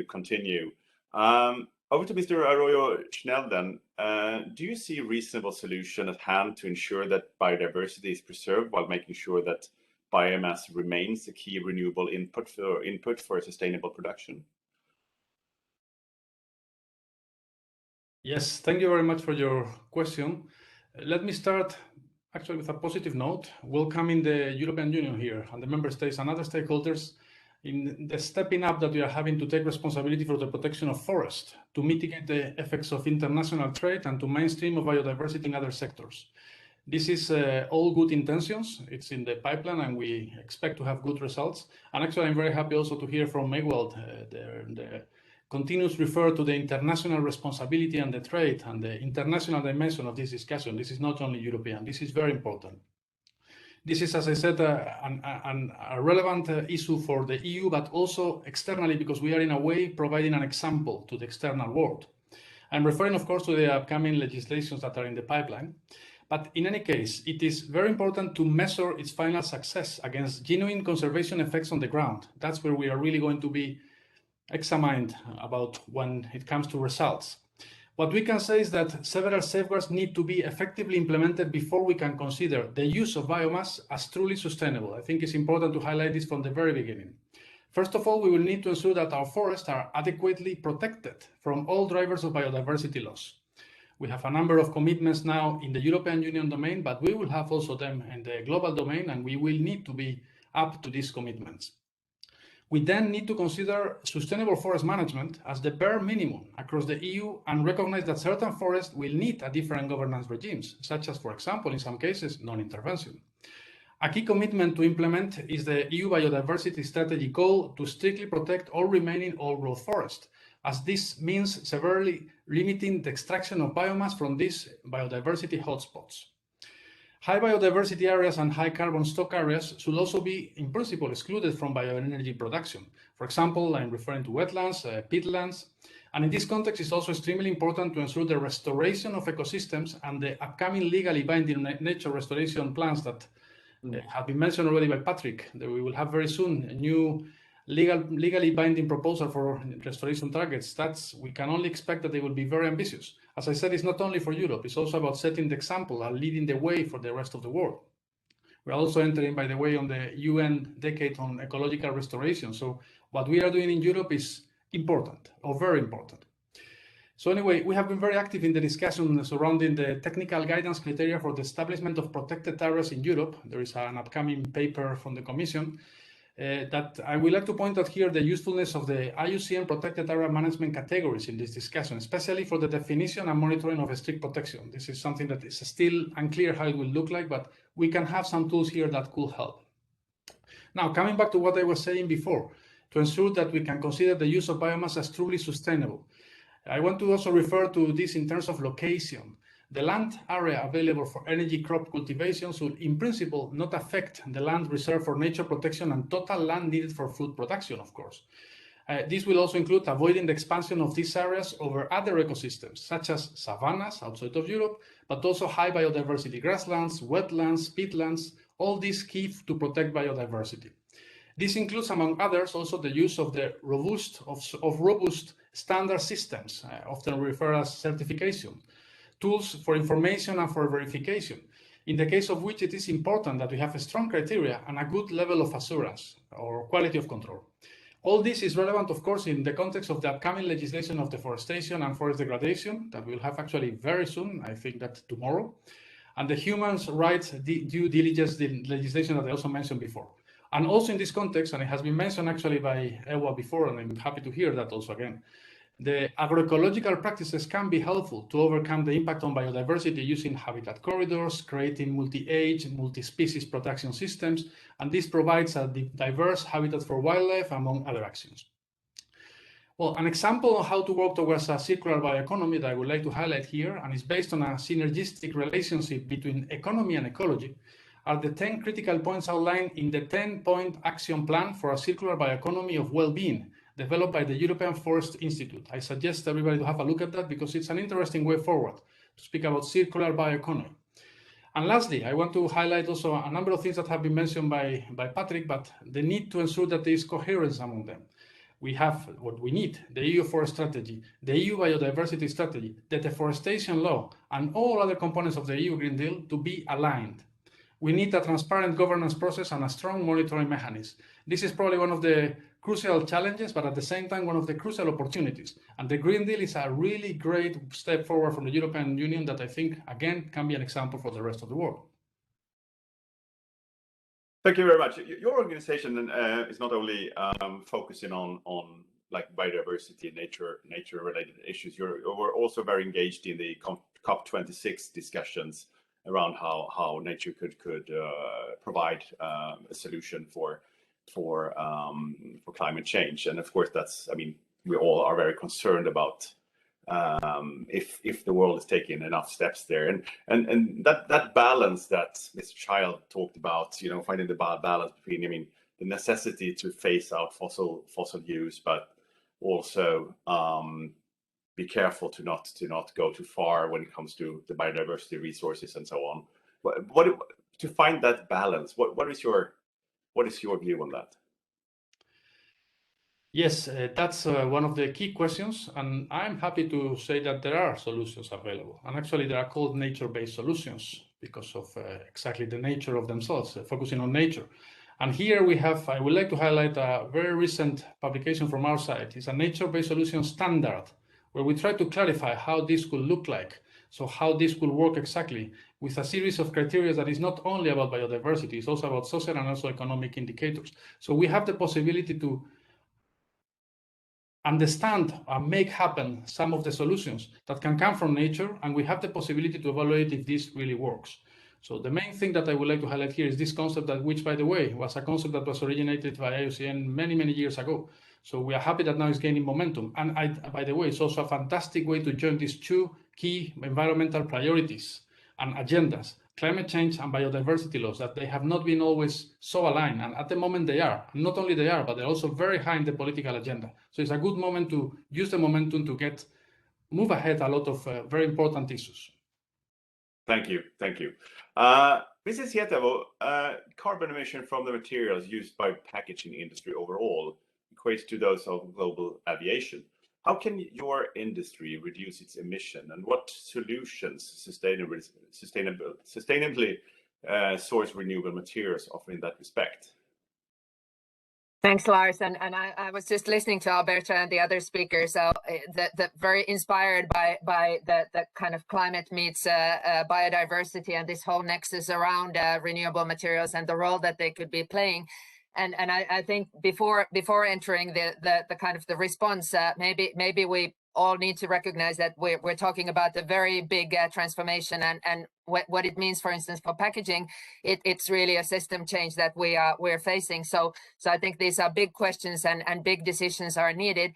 continue. Over to Mr. Arroyo Schnell then. Do you see a reasonable solution at hand to ensure that biodiversity is preserved while making sure that biomass remains a key renewable input for sustainable production? Yes, thank you very much for your question. Let me start actually with a positive note, welcoming the European Union here and the member states and other stakeholders in the stepping up that we are having to take responsibility for the protection of forests, to mitigate the effects of international trade and to mainstream of biodiversity in other sectors. This is all good intentions. It's in the pipeline and we expect to have good results. And actually, I'm very happy also to hear from Ewald the continues refer to the international responsibility and the trade and the international dimension of this discussion. This is not only European. This is very important. This is, as I said, a relevant issue for the EU, but also externally, because we are in a way providing an example to the external world. I'm referring, of course, to the upcoming legislations that are in the pipeline. But in any case, it is very important to measure its final success against genuine conservation effects on the ground. That's where we are really going to be examined about when it comes to results. What we can say is that several safeguards need to be effectively implemented before we can consider the use of biomass as truly sustainable. I think it's important to highlight this from the very beginning. First of all, we will need to ensure that our forests are adequately protected from all drivers of biodiversity loss. We have a number of commitments now in the European Union domain, but we will have also them in the global domain, and we will need to be up to these commitments. We then need to consider sustainable forest management as the bare minimum across the EU and recognize that certain forests will need a different governance regimes, such as, for example, in some cases, non-intervention. A key commitment to implement is the EU biodiversity strategy goal to strictly protect all remaining old-growth forests, as this means severely limiting the extraction of biomass from these biodiversity hotspots. High biodiversity areas and high carbon stock areas should also be, in principle, excluded from bioenergy production. For example, I'm referring to wetlands, peatlands, And in this context, it's also extremely important to ensure the restoration of ecosystems and the upcoming legally binding nature restoration plans that have been mentioned already by Patrick, that we will have very soon a new legally binding proposal for restoration targets. We can only expect that they will be very ambitious. As I said, it's not only for Europe, it's also about setting the example and leading the way for the rest of the world. We're also entering, by the way, on the UN Decade on Ecological Restoration. So what we are doing in Europe is important, or very important. So anyway, we have been very active in the discussion surrounding the technical guidance criteria for the establishment of protected areas in Europe. There is an upcoming paper from the Commission that I would like to point out here the usefulness of the IUCN protected area management categories in this discussion, especially for the definition and monitoring of strict protection. This is something that is still unclear how it will look like, but we can have some tools here that could help. Now, coming back to what I was saying before, to ensure that we can consider the use of biomass as truly sustainable, I want to also refer to this in terms of location. The land area available for energy crop cultivation should, in principle, not affect the land reserved for nature protection and total land needed for food production, of course. This will also include avoiding the expansion of these areas over other ecosystems, such as savannas outside of Europe, but also high biodiversity grasslands, wetlands, peatlands, all these key to protect biodiversity. This includes, among others, also the use of the robust standard systems, often referred as certification, tools for information and for verification, in the case of which it is important that we have a strong criteria and a good level of assurance or quality of control. All this is relevant, of course, in the context of the upcoming legislation of deforestation and forest degradation that we'll have actually very soon, I think that tomorrow, and the human rights due diligence legislation that I also mentioned before. And also in this context, and it has been mentioned actually by Ewa before, and I'm happy to hear that also again, the agroecological practices can be helpful to overcome the impact on biodiversity using habitat corridors, creating multi-age, multi-species protection systems, and this provides a diverse habitat for wildlife, among other actions. Well, an example of how to work towards a circular bioeconomy that I would like to highlight here, and is based on a synergistic relationship between economy and ecology, are the 10 critical points outlined in the 10-point action plan for a circular bioeconomy of well-being, developed by the European Forest Institute. I suggest everybody to have a look at that because it's an interesting way forward to speak about circular bioeconomy. And lastly, I want to highlight also a number of things that have been mentioned by Patrick, but the need to ensure that there is coherence among them. We have what we need, the EU Forest Strategy, the EU Biodiversity Strategy, the Deforestation Law, and all other components of the EU Green Deal to be aligned. We need a transparent governance process and a strong monitoring mechanism. This is probably one of the crucial challenges, but at the same time, one of the crucial opportunities. And the Green Deal is a really great step forward from the European Union that I think, again, can be an example for the rest of the world. Thank you very much. Your organization is not only focusing on like biodiversity and nature-related issues. You're also very engaged in the COP26 discussions around how nature could provide a solution for climate change. And of course, that's, I mean, we all are very concerned about if the world is taking enough steps there, and that balance that Mr. Child talked about, you know, finding the balance between, I mean, the necessity to phase out fossil use, but also be careful to not go too far when it comes to the biodiversity resources and so on. What to find that balance? What is your view on that? Yes, that's one of the key questions, and I'm happy to say that there are solutions available. And actually, they are called nature-based solutions because of exactly the nature of themselves, focusing on nature. And here we have, I would like to highlight a very recent publication from our side. It's a nature-based solution standard, where we try to clarify how this could look like. So how this could work exactly with a series of criteria that is not only about biodiversity, it's also about social and also economic indicators. So we have the possibility to understand and make happen some of the solutions that can come from nature, and we have the possibility to evaluate if this really works. So the main thing that I would like to highlight here is this concept that, which by the way, was a concept that was originated by IUCN many years ago. So we are happy that now it's gaining momentum. And by the way, it's also a fantastic way to join these two key environmental priorities and agendas, climate change and biodiversity laws, that they have not been always so aligned. And at the moment they are. And not only they are, but they're also very high in the political agenda. So it's a good moment to use the momentum to move ahead a lot of very important issues. Thank you. Thank you. Mrs. Hietavo, carbon emission from the materials used by packaging industry overall equates to those of global aviation. How can your industry reduce its emission, and what solutions sustainably source renewable materials offer in that respect? Thanks, Lars. And I was just listening to Alberta and the other speakers, so that very inspired by the kind of climate meets biodiversity and this whole nexus around renewable materials and the role that they could be playing. And I think before entering the kind of the response, maybe we all need to recognize that we're talking about a very big transformation, and what it means, for instance, for packaging, it's really a system change that we're facing. So I think these are big questions and big decisions are needed.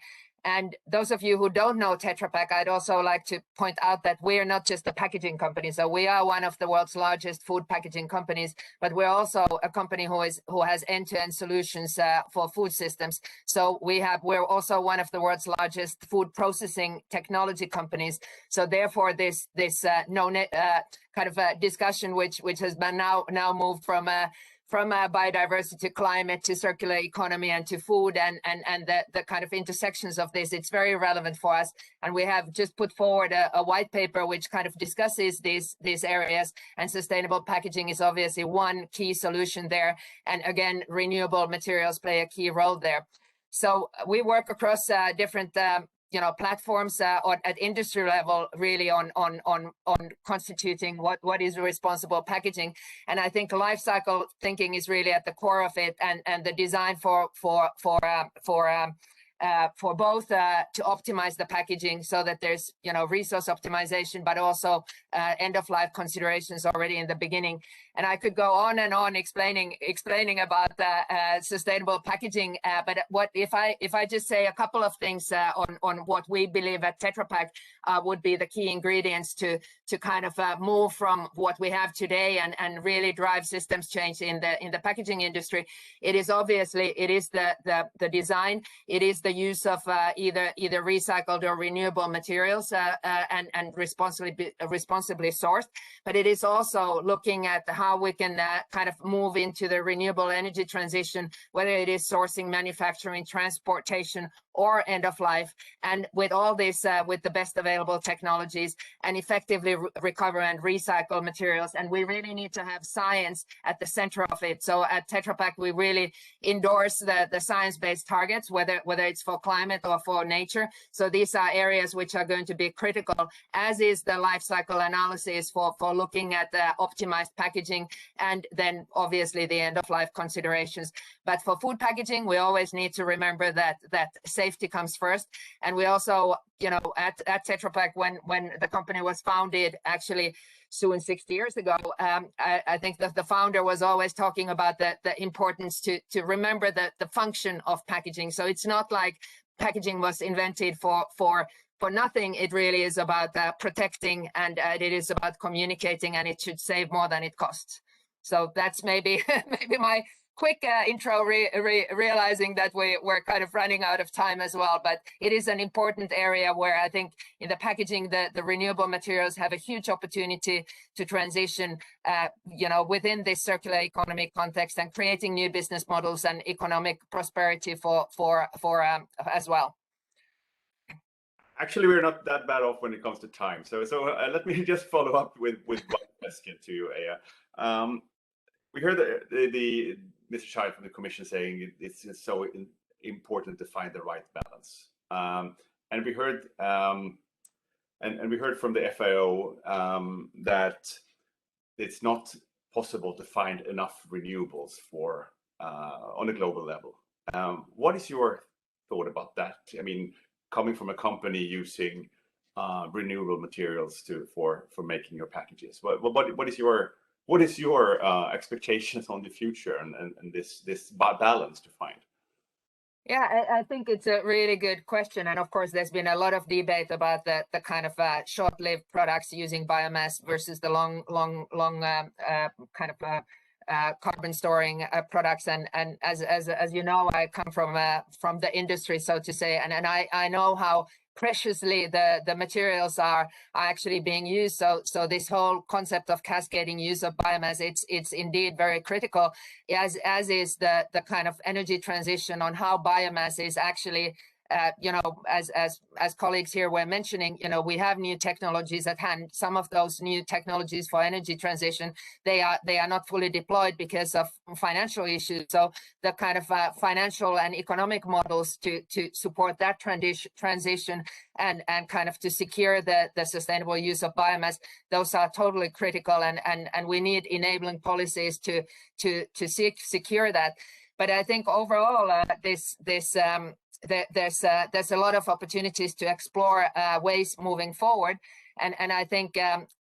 And those of you who don't know Tetra Pak, I'd also like to point out that we're not just a packaging company. So we are one of the world's largest food packaging companies, but we're also a company who has end-to-end solutions for food systems. So we're also one of the world's largest food processing technology companies. So therefore, this kind of a discussion which has been now moved from biodiversity to climate to circular economy and to food and the kind of intersections of this, it's very relevant for us. And we have just put forward a white paper which kind of discusses these areas, and sustainable packaging is obviously one key solution there. And again, renewable materials play a key role there. So we work across different platforms at industry level, really on constituting what is responsible packaging. And I think life cycle thinking is really at the core of it, and the design for both to optimize the packaging so that there's resource optimization, but also end of life considerations already in the beginning. And I could go on and on explaining about sustainable packaging, but what if I just say a couple of things on what we believe at Tetra Pak would be the key ingredients to kind of move from what we have today and really drive systems change in the packaging industry. It is the design, it is the use of either recycled or renewable materials and responsibly sourced, but it is also looking at how we can kind of move into the renewable energy transition, whether it is sourcing, manufacturing, transportation, or end of life, and with all this with the best available technologies, and effectively recover and recycle materials. And we really need to have science at the center of it. So at Tetra Pak, we really endorse the science-based targets, whether it's for climate or for nature. So these are areas which are going to be critical, as is the life cycle analysis for looking at the optimized packaging, and then obviously the end of life considerations. But for food packaging, we always need to remember that safety comes first. And we also, at Tetra Pak, when the company was founded, actually soon 60 years ago, I think that the founder was always talking about the importance to remember the function of packaging. So it's not like packaging was invented for nothing. It really is about protecting, and it is about communicating, and it should save more than it costs. So that's maybe my quick intro, realizing that we're kind of running out of time as well. But it is an important area where I think in the packaging, the renewable materials have a huge opportunity to transition, within this circular economy context, and creating new business models and economic prosperity for as well. Actually, we're not that bad off when it comes to time. So let me just follow up with one question to you, Aya. We heard the Mr. Child from the Commission saying it's so important to find the right balance, and we heard and we heard from the FAO that it's not possible to find enough renewables for on a global level. What is your thought about that? I mean, coming from a company using renewable materials for making your packages, what is your expectations on the future and this balance to find? Yeah, I think it's a really good question. And of course, there's been a lot of debate about the kind of short-lived products using biomass versus the long kind of carbon storing products. And as you know, I come from the industry, so to say, and I know how preciously the materials are actually being used. So this whole concept of cascading use of biomass, it's indeed very critical, as is the kind of energy transition on how biomass is actually you know, as colleagues here were mentioning, you know, we have new technologies at hand. Some of those new technologies for energy transition, they are not fully deployed because of financial issues. So the kind of financial and economic models to support that transition and kind of to secure the sustainable use of biomass, those are totally critical, and we need enabling policies to secure that. But I think overall, there's a lot of opportunities to explore ways moving forward, and I think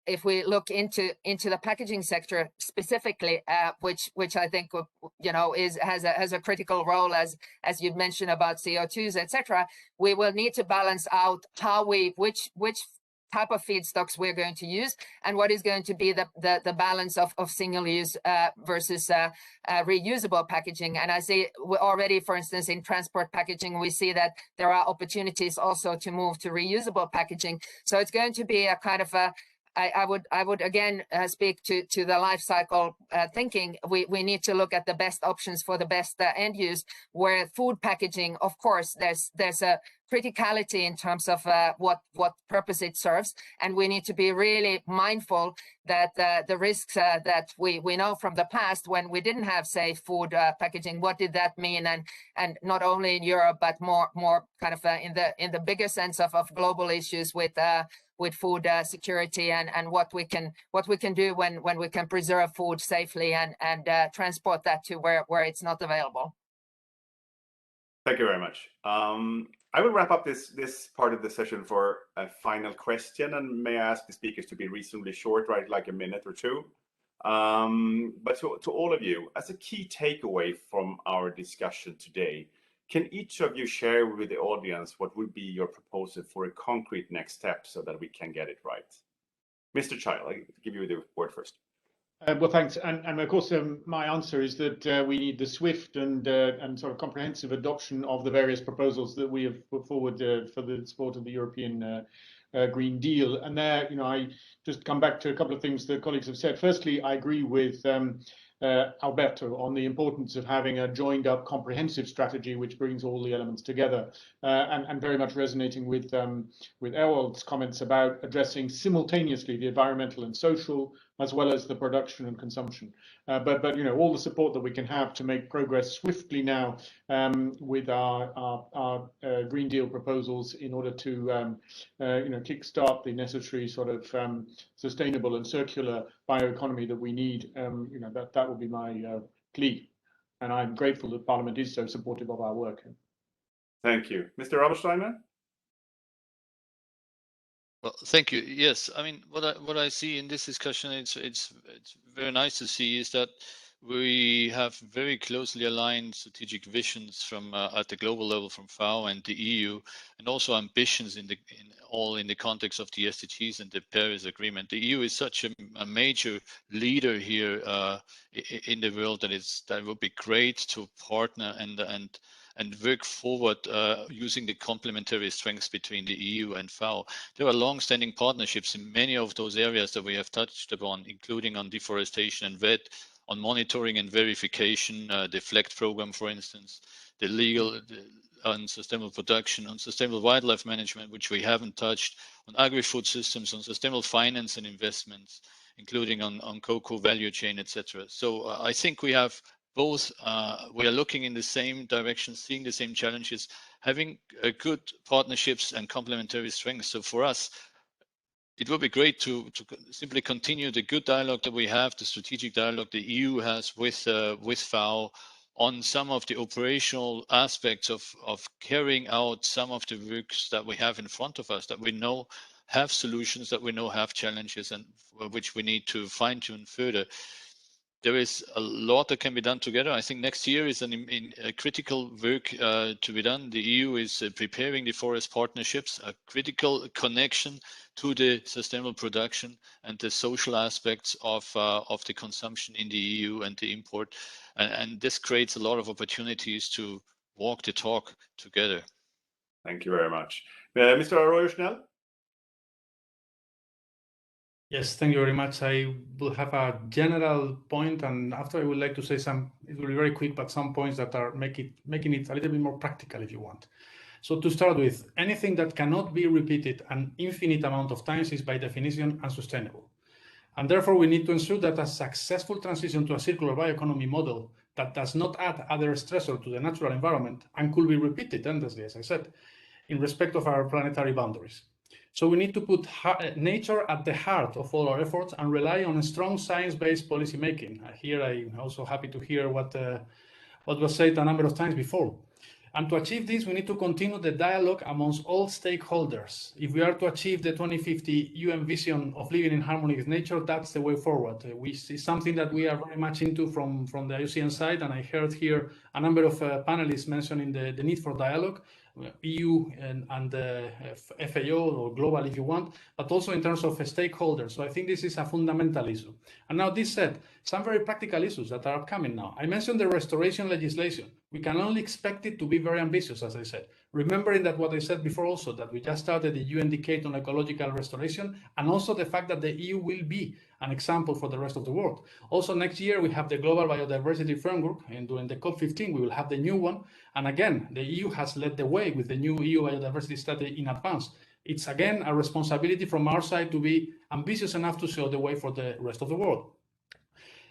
if we look into the packaging sector specifically, which I think, you know, has a critical role, as you'd mentioned about CO2s, etc. We will need to balance out how which type of feedstocks we're going to use, and what is going to be the balance of single-use versus reusable packaging. And I see already, for instance, in transport packaging, we see that there are opportunities also to move to reusable packaging. So it's going to be a kind of a I would again speak to the life cycle thinking. We need to look at the best options for the best end use. Where food packaging, of course, there's a criticality in terms of what purpose it serves, and we need to be really mindful that the risks that we know from the past, when we didn't have safe food packaging, what did that mean? And not only in Europe, but more kind of in the bigger sense of global issues with food security, and what we can do when we can preserve food safely and transport that to where it's not available. Thank you very much. I will wrap up this part of the session for a final question, and may I ask the speakers to be reasonably short, right, like a minute or two. But to all of you, as a key takeaway from our discussion today, can each of you share with the audience what would be your proposal for a concrete next step so that we can get it right? Mr. Child, I'll give you the word first. Well, thanks. And of course, my answer is that we need the swift and sort of comprehensive adoption of the various proposals that we have put forward for the support of the European Green Deal. And there, you know, I just come back to a couple of things that colleagues have said. Firstly, I agree with Alberto on the importance of having a joined up comprehensive strategy which brings all the elements together, and very much resonating with Erwold's comments about addressing simultaneously the environmental and social, as well as the production and consumption. But you know, all the support that we can have to make progress swiftly now with our Green Deal proposals in order to you know, kickstart the necessary sort of sustainable and circular bioeconomy that we need. You know, that would be my plea, and I'm grateful that Parliament is so supportive of our work. Thank you, Mr. Rabensteiner. Well, thank you. Yes, I mean, what I see in this discussion, it's very nice to see is that we have very closely aligned strategic visions from at the global level from FAO and the EU, and also ambitions in the context of the SDGs and the Paris Agreement. The EU is such a major leader here in the world that would be great to partner and work forward using the complementary strengths between the EU and FAO. There are long-standing partnerships in many of those areas that we have touched upon, including on deforestation and WED, on monitoring and verification, the FLECT program, for instance, the legal on sustainable production, on sustainable wildlife management, which we haven't touched, on agri-food systems, on sustainable finance and investments, including on cocoa value chain, etc. So I think we have both, we are looking in the same direction, seeing the same challenges, having good partnerships and complementary strengths. So for us, it would be great to simply continue the good dialogue that we have, the strategic dialogue the EU has with FAO on some of the operational aspects of carrying out some of the works that we have in front of us, that we know have solutions, that we know have challenges, and which we need to fine-tune further. there is a lot that can be done together. I think next year is a critical work to be done. The EU is preparing the forest partnerships, a critical connection to the sustainable production and the social aspects of the consumption in the EU and the import. And this creates a lot of opportunities to walk the talk together. Thank you very much. Mr. Arroyo-Schnell? Yes, thank you very much. I will have a general point, and after I would like to say some, it will be very quick, but some points that are making it a little bit more practical if you want. So to start with, anything that cannot be repeated an infinite amount of times is by definition unsustainable. And therefore we need to ensure that a successful transition to a circular bioeconomy model that does not add other stressor to the natural environment and could be repeated endlessly, as I said, in respect of our planetary boundaries. So we need to put nature at the heart of all our efforts and rely on a strong science-based policy making. Here I'm also happy to hear what was said a number of times before. And to achieve this, we need to continue the dialogue amongst all stakeholders. If we are to achieve the 2050 UN vision of living in harmony with nature, that's the way forward. We see something that we are very much into from the IUCN side, and I heard here a number of panelists mentioning the need for dialogue, EU and FAO or global if you want, but also in terms of stakeholders. So I think this is a fundamental issue. And now this said, some very practical issues that are upcoming now. I mentioned the restoration legislation. We can only expect it to be very ambitious, as I said, remembering that what I said before also, that we just started the UN Decade on Ecological Restoration, and also the fact that the EU will be an example for the rest of the world. Also next year, we have the Global Biodiversity Framework, and during the COP15, we will have the new one. And again, the EU has led the way with the new EU Biodiversity Strategy in advance. It's again a responsibility from our side to be ambitious enough to show the way for the rest of the world.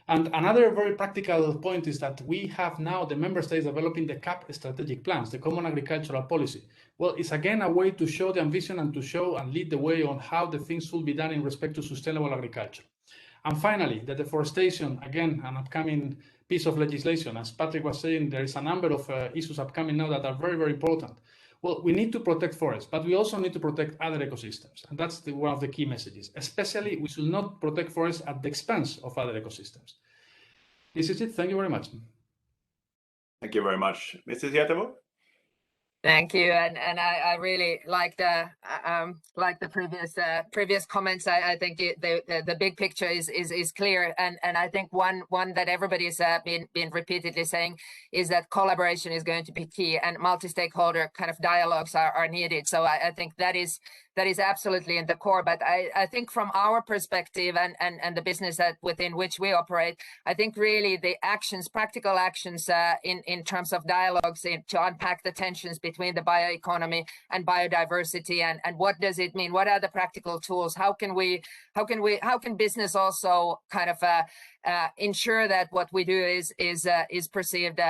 And another very practical point is that we have now the member states developing the CAP strategic plans, the Common Agricultural Policy. Well, it's again a way to show the ambition and to show and lead the way on how the things should be done in respect to sustainable agriculture. And finally, the deforestation, again, an upcoming piece of legislation. As Patrick was saying, there is a number of issues upcoming now that are very, very important. Well, we need to protect forests, but we also need to protect other ecosystems. And that's one of the key messages. Especially, we should not protect forests at the expense of other ecosystems. This is it. Thank you very much. Thank you very much. Mrs. Jätemo? Thank you, and I really like the previous comments. I think the big picture is clear, and I think one that everybody's been repeatedly saying is that collaboration is going to be key, and multi-stakeholder kind of dialogues are needed. So I think that is absolutely in the core. But I think from our perspective and the business within which we operate, I think really the actions, practical actions in terms of dialogues to unpack the tensions between the bioeconomy and biodiversity, and what does it mean? What are the practical tools? How can business also kind of ensure that what we do is perceived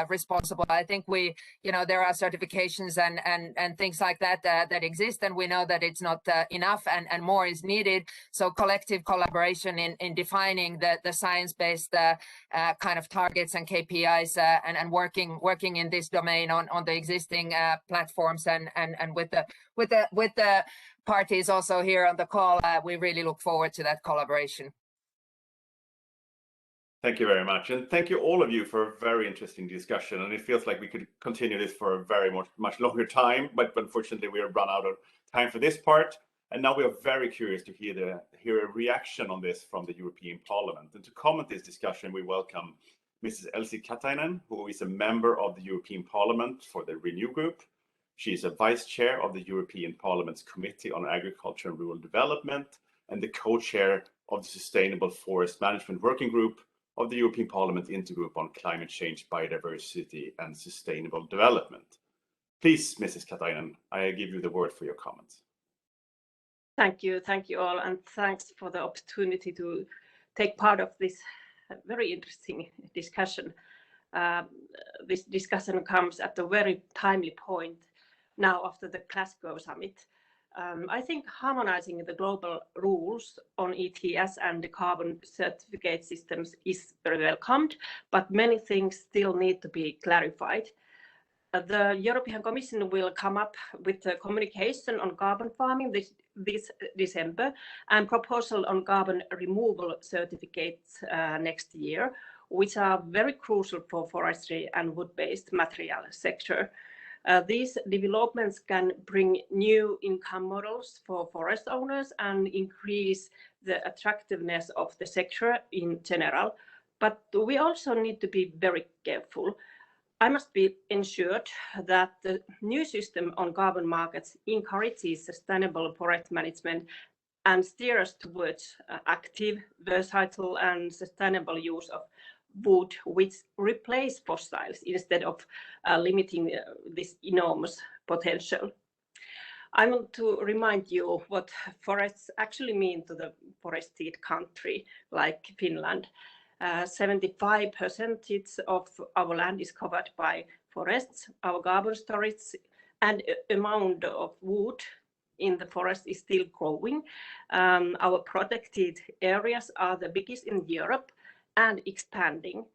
responsible? I think there are certifications and things like that that exist, and we know that it's not enough, and more is needed. So collective collaboration in defining the science-based kind of targets and KPIs, and working in this domain on the existing platforms and with the parties also here on the call, we really look forward to that collaboration. Thank you very much. And thank you all of you for a very interesting discussion. And it feels like we could continue this for a very much longer time, but unfortunately we have run out of time for this part. And now we are very curious to hear a reaction on this from the European Parliament. And to comment this discussion, we welcome Mrs. Elsi Katainen, who is a member of the European Parliament for the Renew Group. She is a vice chair of the European Parliament's Committee on Agriculture and Rural Development and the co-chair of the Sustainable Forest Management Working Group of the European Parliament Intergroup on Climate Change, Biodiversity and Sustainable Development. Please, Mrs. Katainen, I give you the word for your comments. Thank you all, and thanks for the opportunity to take part of this very interesting discussion. This discussion comes at a very timely point now after the Glasgow summit. I think harmonizing the global rules on ETS and the carbon certificate systems is very welcomed, but many things still need to be clarified. The European Commission will come up with a communication on carbon farming this December and proposal on carbon removal certificates next year, which are very crucial for forestry and wood-based material sector. These developments can bring new income models for forest owners and increase the attractiveness of the sector in general. But we also need to be very careful. I must be ensured that the new system on carbon markets encourages sustainable forest management and steers towards active, versatile and sustainable use of wood, which replace fossils instead of limiting this enormous potential. I want to remind you what forests actually mean to the forested country like Finland. 75% of our land is covered by forests. Our carbon storage and amount of wood in the forest is still growing. Our protected areas are the biggest in Europe and expanding.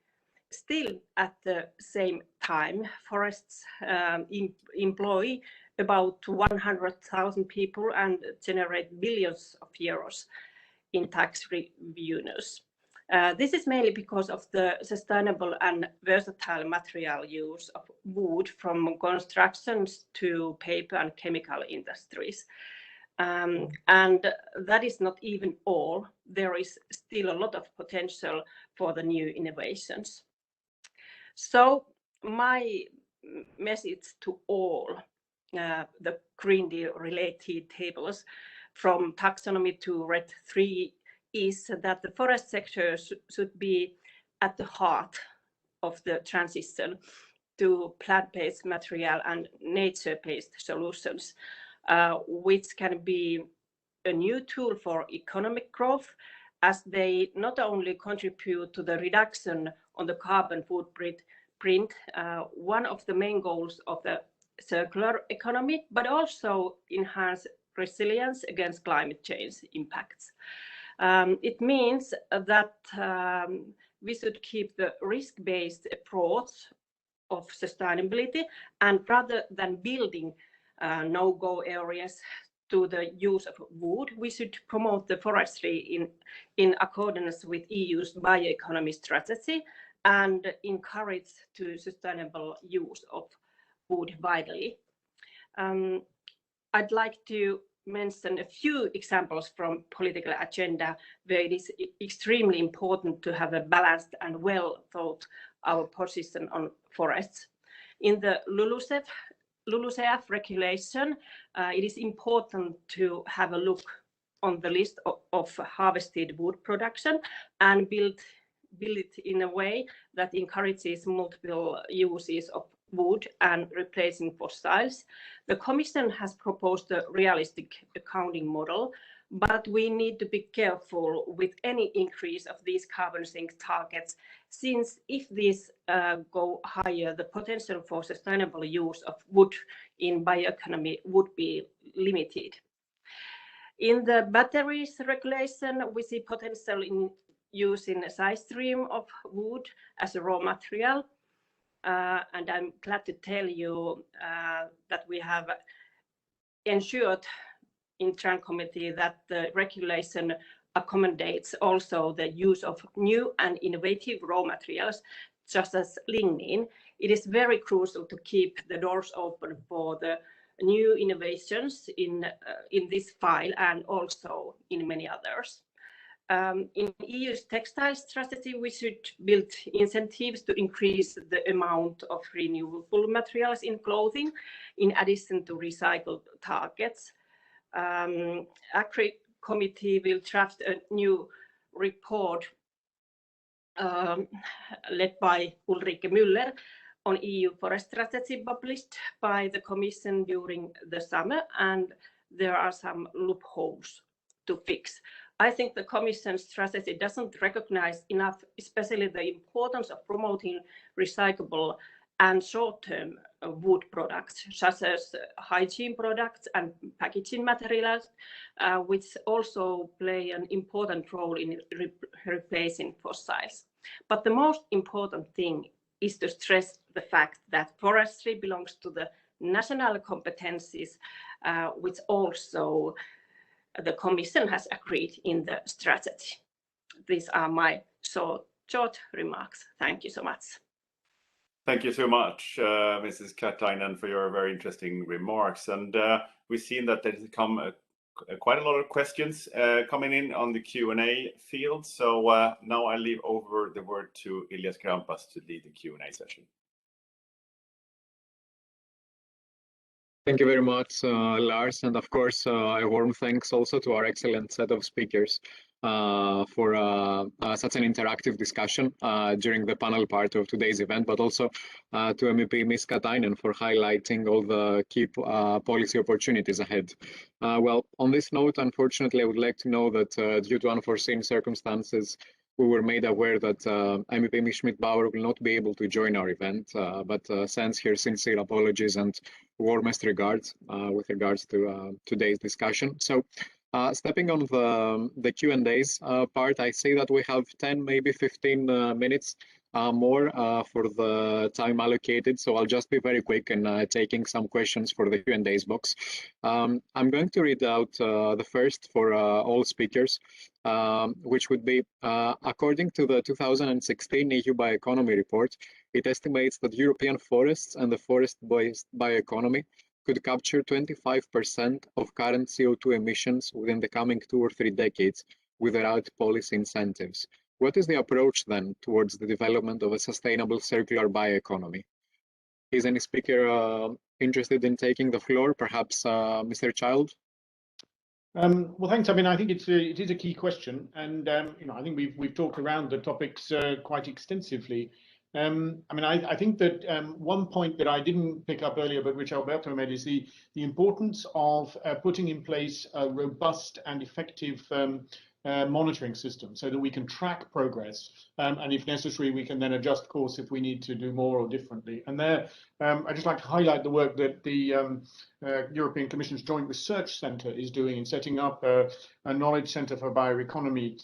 Still, at the same time, forests employ about 100,000 people and generate billions of euros in tax revenues. This is mainly because of the sustainable and versatile material use of wood from constructions to paper and chemical industries. And that is not even all. There is still a lot of potential for the new innovations. So my message to all the Green Deal related tables from taxonomy to RED 3 is that the forest sector should be at the heart of the transition to plant-based material and nature-based solutions, which can be a new tool for economic growth, as they not only contribute to the reduction on the carbon footprint, one of the main goals of the circular economy, but also enhance resilience against climate change impacts. It means that we should keep the risk-based approach of sustainability, and rather than building no-go areas to the use of wood, we should promote the forestry in accordance with EU's bioeconomy strategy and encourage to sustainable use of wood widely. I'd like to mention a few examples from political agenda where it is extremely important to have a balanced and well thought out position on forests. In the LULUCF regulation, it is important to have a look on the list of harvested wood production and build it in a way that encourages multiple uses of wood and replacing fossils. The Commission has proposed a realistic accounting model, but we need to be careful with any increase of these carbon sink targets, since if these go higher, the potential for sustainable use of wood in bioeconomy would be limited. In the batteries regulation, we see potential in using a side stream of wood as a raw material. And I'm glad to tell you that we have ensured in Tran Committee that the regulation accommodates also the use of new and innovative raw materials, such as lignin. It is very crucial to keep the doors open for the new innovations in this file and also in many others. In EU's textile strategy, we should build incentives to increase the amount of renewable materials in clothing, in addition to recycled targets. Agri Committee will draft a new report led by Ulrike Müller on EU forest strategy, published by the Commission during the summer, and there are some loopholes to fix. I think the Commission strategy doesn't recognize enough, especially the importance of promoting recyclable and short-term wood products, such as hygiene products and packaging materials, which also play an important role in replacing fossils. But the most important thing is to stress the fact that forestry belongs to the national competencies, which also the Commission has agreed in the strategy. These are my short remarks. Thank you so much. Thank you so much, Mrs. Katainen, for your very interesting remarks. And we've seen that there's come quite a lot of questions coming in on the Q&A field. So now I leave over the word to Ilias Grampas to lead the Q&A session. Thank you very much, Lars. And of course, a warm thanks also to our excellent set of speakers for such an interactive discussion during the panel part of today's event, but also to MEP Ms. Katainen for highlighting all the key policy opportunities ahead. Well, on this note, unfortunately, I would like to know that due to unforeseen circumstances, we were made aware that MEP Ms. Schmidt-Bauer will not be able to join our event, but sends her sincere apologies and warmest regards with regards to today's discussion. So stepping on the Q&As part, I see that we have 10, maybe 15 minutes more for the time allocated. So I'll just be very quick in taking some questions for the Q&As box. I'm going to read out the first for all speakers, which would be, according to the 2016 EU Bioeconomy report, it estimates that European forests and the forest-based bioeconomy could capture 25% of current CO2 emissions within the coming 2 or 3 decades without policy incentives. What is the approach then towards the development of a sustainable circular bioeconomy? Is any speaker interested in taking the floor? Perhaps Mr. Child? Well, thanks. I mean, I think it is a key question, and you know, I think we've talked around the topics quite extensively. I mean, I think that one point that I didn't pick up earlier, but which Alberto made, is the importance of putting in place a robust and effective monitoring system so that we can track progress, and if necessary, we can then adjust course if we need to do more or differently. And there, I'd just like to highlight the work that the European Commission's Joint Research Centre is doing in setting up a knowledge centre for bioeconomy,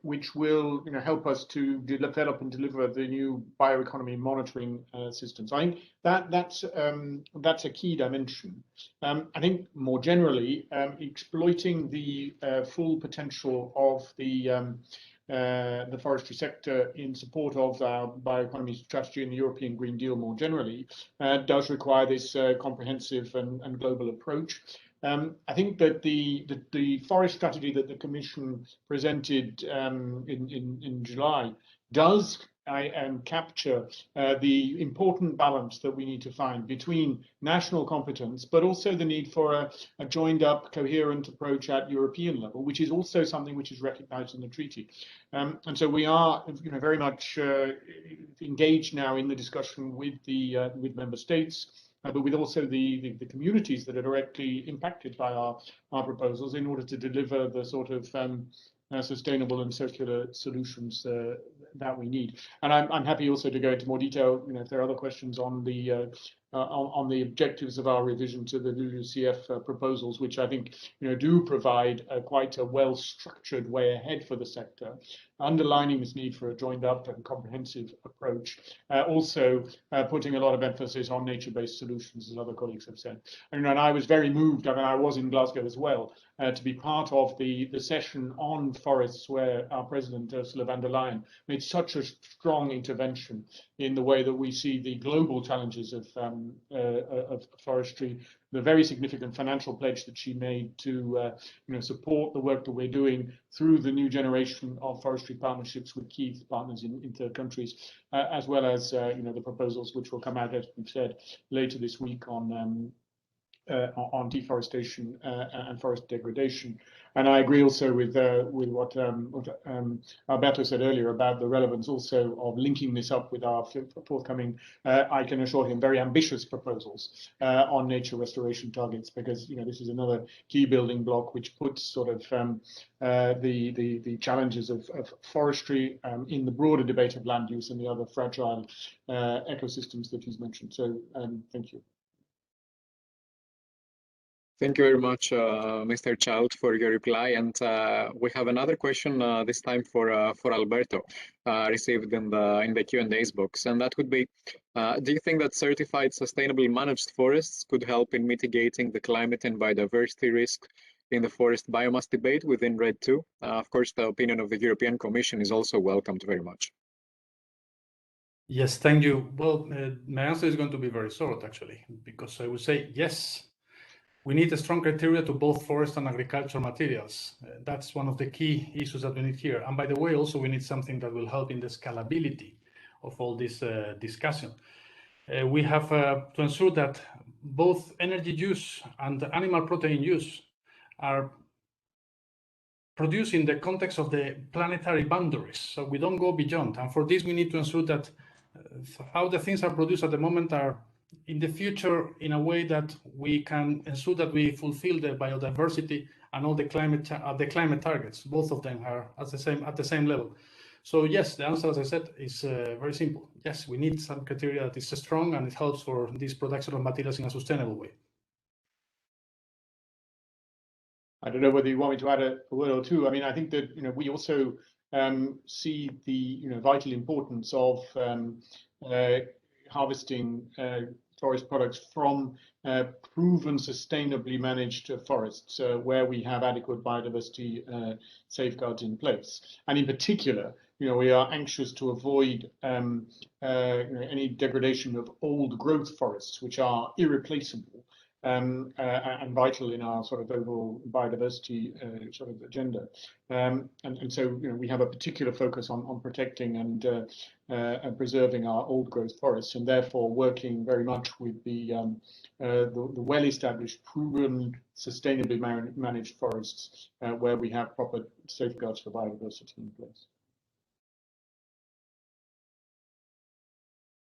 which will, you know, help us to develop and deliver the new bioeconomy monitoring system. So I think that's a key dimension. I think more generally, exploiting the full potential of the forestry sector in support of our bioeconomy strategy and the European Green Deal more generally does require this comprehensive and global approach. I think that the forest strategy that the Commission presented in July does capture the important balance that we need to find between national competence, but also the need for a joined up, coherent approach at European level, which is also something which is recognized in the treaty. And so we are, you know, very much engaged now in the discussion with the member states, but with also the communities that are directly impacted by our proposals in order to deliver the sort of sustainable and circular solutions that we need. And I'm happy also to go into more detail, you know, if there are other questions on the objectives of our revision to the LULUCF proposals, which I think, you know, do provide quite a well-structured way ahead for the sector, underlining this need for a joined up and comprehensive approach, also putting a lot of emphasis on nature-based solutions, as other colleagues have said. And I was very moved, I mean, I was in Glasgow as well, to be part of the session on forests where our President Ursula von der Leyen made such a strong intervention in the way that we see the global challenges of forestry, the very significant financial pledge that she made to you know, support the work that we're doing through the new generation of forestry partnerships with key partners in third countries, as well as you know, the proposals which will come out, as we've said, later this week on deforestation and forest degradation. And I agree also with what Alberto said earlier about the relevance also of linking this up with our forthcoming, I can assure him, very ambitious proposals on nature restoration targets, because, you know, this is another key building block which puts sort of the challenges of forestry in the broader debate of land use and the other fragile ecosystems that he's mentioned. So thank you. Thank you very much, Mr. Child, for your reply. And we have another question this time for Alberto, received in the Q&A's box, and that would be: do you think that certified sustainably managed forests could help in mitigating the climate and biodiversity risk in the forest biomass debate within RED II? Of course, the opinion of the European Commission is also welcomed very much. Yes, thank you. Well, my answer is going to be very short, actually, because I would say yes. We need a strong criteria to both forest and agricultural materials. That's one of the key issues that we need here. And by the way, also we need something that will help in the scalability of all this discussion. We have to ensure that both energy use and animal protein use are produced in the context of the planetary boundaries. So we don't go beyond. And for this, we need to ensure that how the things are produced at the moment are in the future in a way that we can ensure that we fulfill the biodiversity and all the climate targets. Both of them are at the same level. So yes, the answer, as I said, is very simple. Yes, we need some criteria that is strong and it helps for this production of materials in a sustainable way. I don't know whether you want me to add a word or two. I mean, I think that we also see the vital importance of harvesting forest products from proven sustainably managed forests where we have adequate biodiversity safeguards in place. And in particular, we are anxious to avoid any degradation of old growth forests, which are irreplaceable and vital in our sort of overall biodiversity sort of agenda. And so we have a particular focus on protecting and preserving our old growth forests, and therefore working very much with the well-established, proven, sustainably managed forests where we have proper safeguards for biodiversity in place.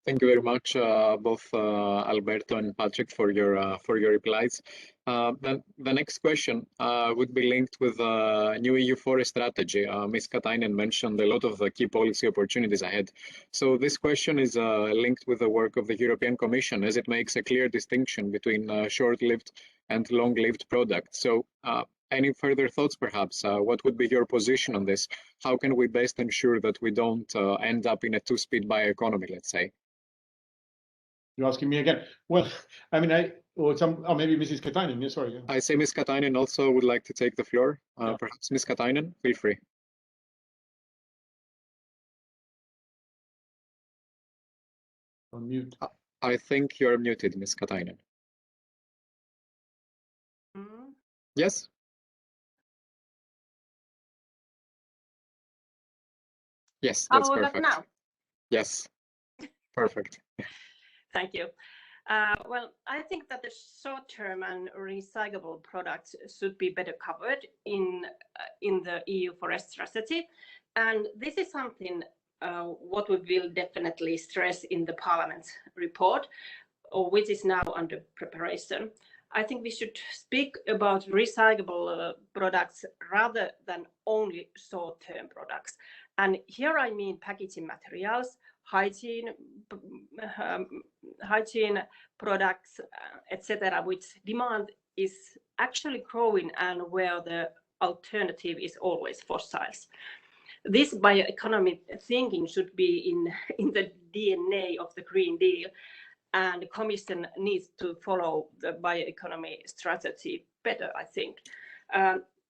Thank you very much, both Alberto and Patrick, for your replies. Then the next question would be linked with the new EU forest strategy. Ms. Katainen mentioned a lot of the key policy opportunities ahead. So this question is linked with the work of the European Commission, as it makes a clear distinction between short-lived and long-lived products. So any further thoughts, perhaps? What would be your position on this? How can we best ensure that we don't end up in a two-speed bioeconomy, let's say? You're asking me again? Well, I mean, maybe Mrs. Katainen. Yeah, sorry. I say Ms. Katainen also would like to take the floor. Yeah. Perhaps Ms. Katainen, feel free. On mute. I think you're muted, Ms. Katainen. Mm. Yes? Yes, that's How about perfect. now? Yes, perfect. Thank you. Well, I think that the short-term and recyclable products should be better covered in the EU forest strategy, and this is something what we will definitely stress in the Parliament's report, which is now under preparation. I think we should speak about recyclable products rather than only short-term products, and here I mean packaging materials, hygiene products, etc., which demand is actually growing and where the alternative is always fossils. This bioeconomic thinking should be in the DNA of the Green Deal, and the Commission needs to follow the bioeconomy strategy better, I think.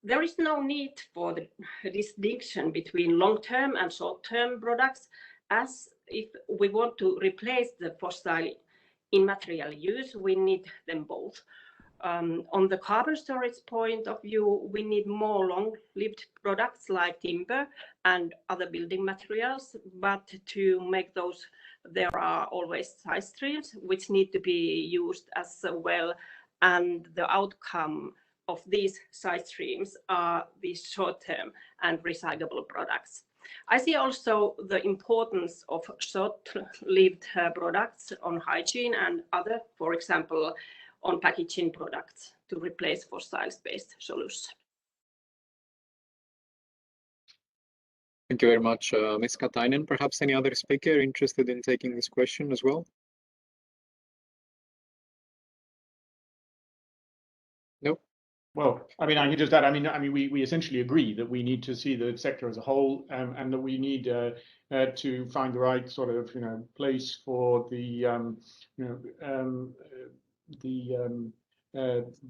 There is no need for the distinction between long-term and short-term products, as if we want to replace the fossil in material use, we need them both. On the carbon storage point of view, we need more long-lived products like timber and other building materials, but to make those, there are always side streams which need to be used as well, and the outcome of these side streams are these short-term and recyclable products. I see also the importance of short-lived products on hygiene and other, for example, on packaging products to replace fossil-based solutions. Thank you very much, Ms. Katainen. Perhaps any other speaker interested in taking this question as well? No. Well, I mean, I can just add. I mean, we essentially agree that we need to see the sector as a whole, and that we need to find the right sort of place for the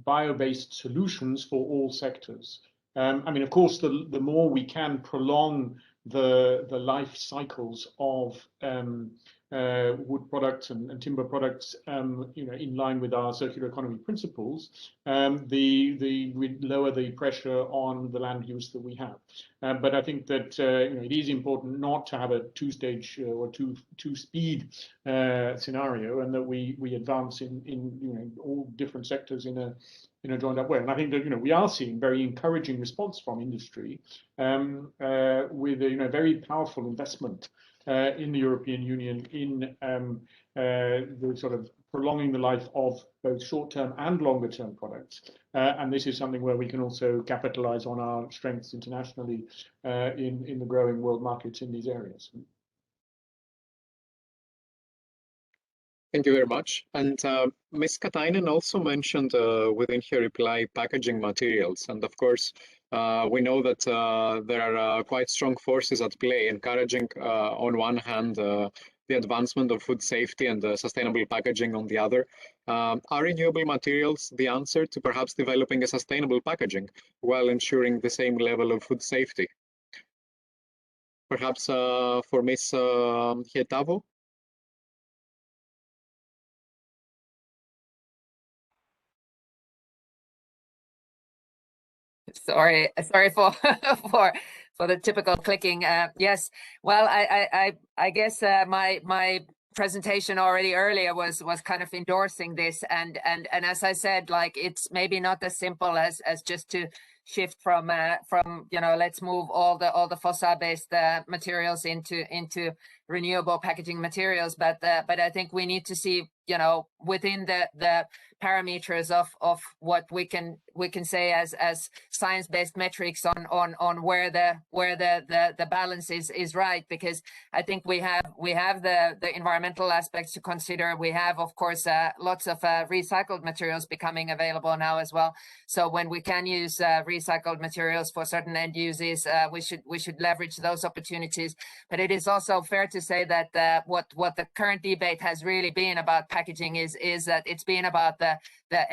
bio-based solutions for all sectors. I mean, of course, the more we can prolong the life cycles of wood products and timber products, in line with our circular economy principles, we lower the pressure on the land use that we have. But I think that it is important not to have a two-stage or two-speed scenario, and that we advance in all different sectors in a joined up way. And I think that we are seeing very encouraging response from industry, with a very powerful investment in the European Union in the sort of prolonging the life of both short-term and longer-term products. And this is something where we can also capitalize on our strengths internationally in the growing world markets in these areas. Thank you very much. And Ms. Katainen also mentioned within her reply packaging materials. And of course, we know that there are quite strong forces at play, encouraging on one hand the advancement of food safety and sustainable packaging on the other. Are renewable materials the answer to perhaps developing a sustainable packaging while ensuring the same level of food safety? Perhaps for Ms. Hietavo? Sorry for for the typical clicking. Yes, well, I guess my presentation already earlier was kind of endorsing this, and as I said, like, it's maybe not as simple as just to shift from let's move all the fossil-based materials into renewable packaging materials, but I think we need to see within the parameters of what we can say as science-based metrics on where the balance is right, because I think we have the environmental aspects to consider. We have, of course, lots of recycled materials becoming available now as well. So when we can use recycled materials for certain end uses, we should leverage those opportunities. But it is also fair to say that what the current debate has really been about packaging is that it's been about the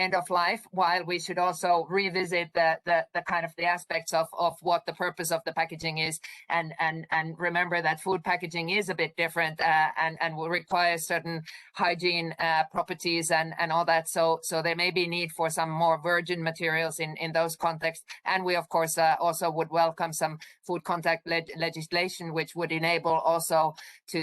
end of life, while we should also revisit the kind of the aspects of what the purpose of the packaging is, and remember that food packaging is a bit different, and will require certain hygiene properties and all that. So there may be need for some more virgin materials in those contexts. And we of course also would welcome some food contact legislation, which would enable also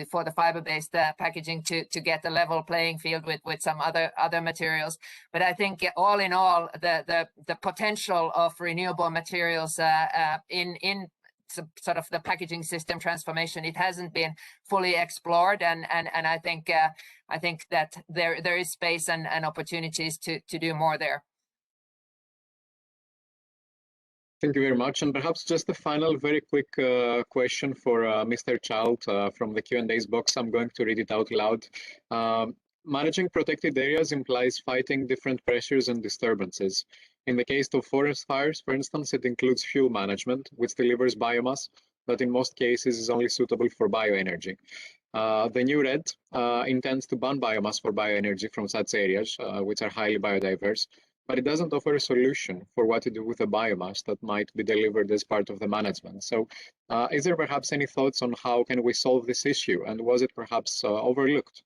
for the fiber-based packaging to get a level playing field with some other materials. But I think all in all, the potential of renewable materials in sort of the packaging system transformation, it hasn't been fully explored, and I think that there is space and opportunities to do more there. Thank you very much. And perhaps just a final very quick question for Mr. Child from the Q&A's box. I'm going to read it out loud. Managing protected areas implies fighting different pressures and disturbances. In the case of forest fires, for instance, it includes fuel management, which delivers biomass, but in most cases is only suitable for bioenergy. The new RED intends to ban biomass for bioenergy from such areas, which are highly biodiverse, but it doesn't offer a solution for what to do with the biomass that might be delivered as part of the management. So is there perhaps any thoughts on how can we solve this issue, and was it perhaps overlooked?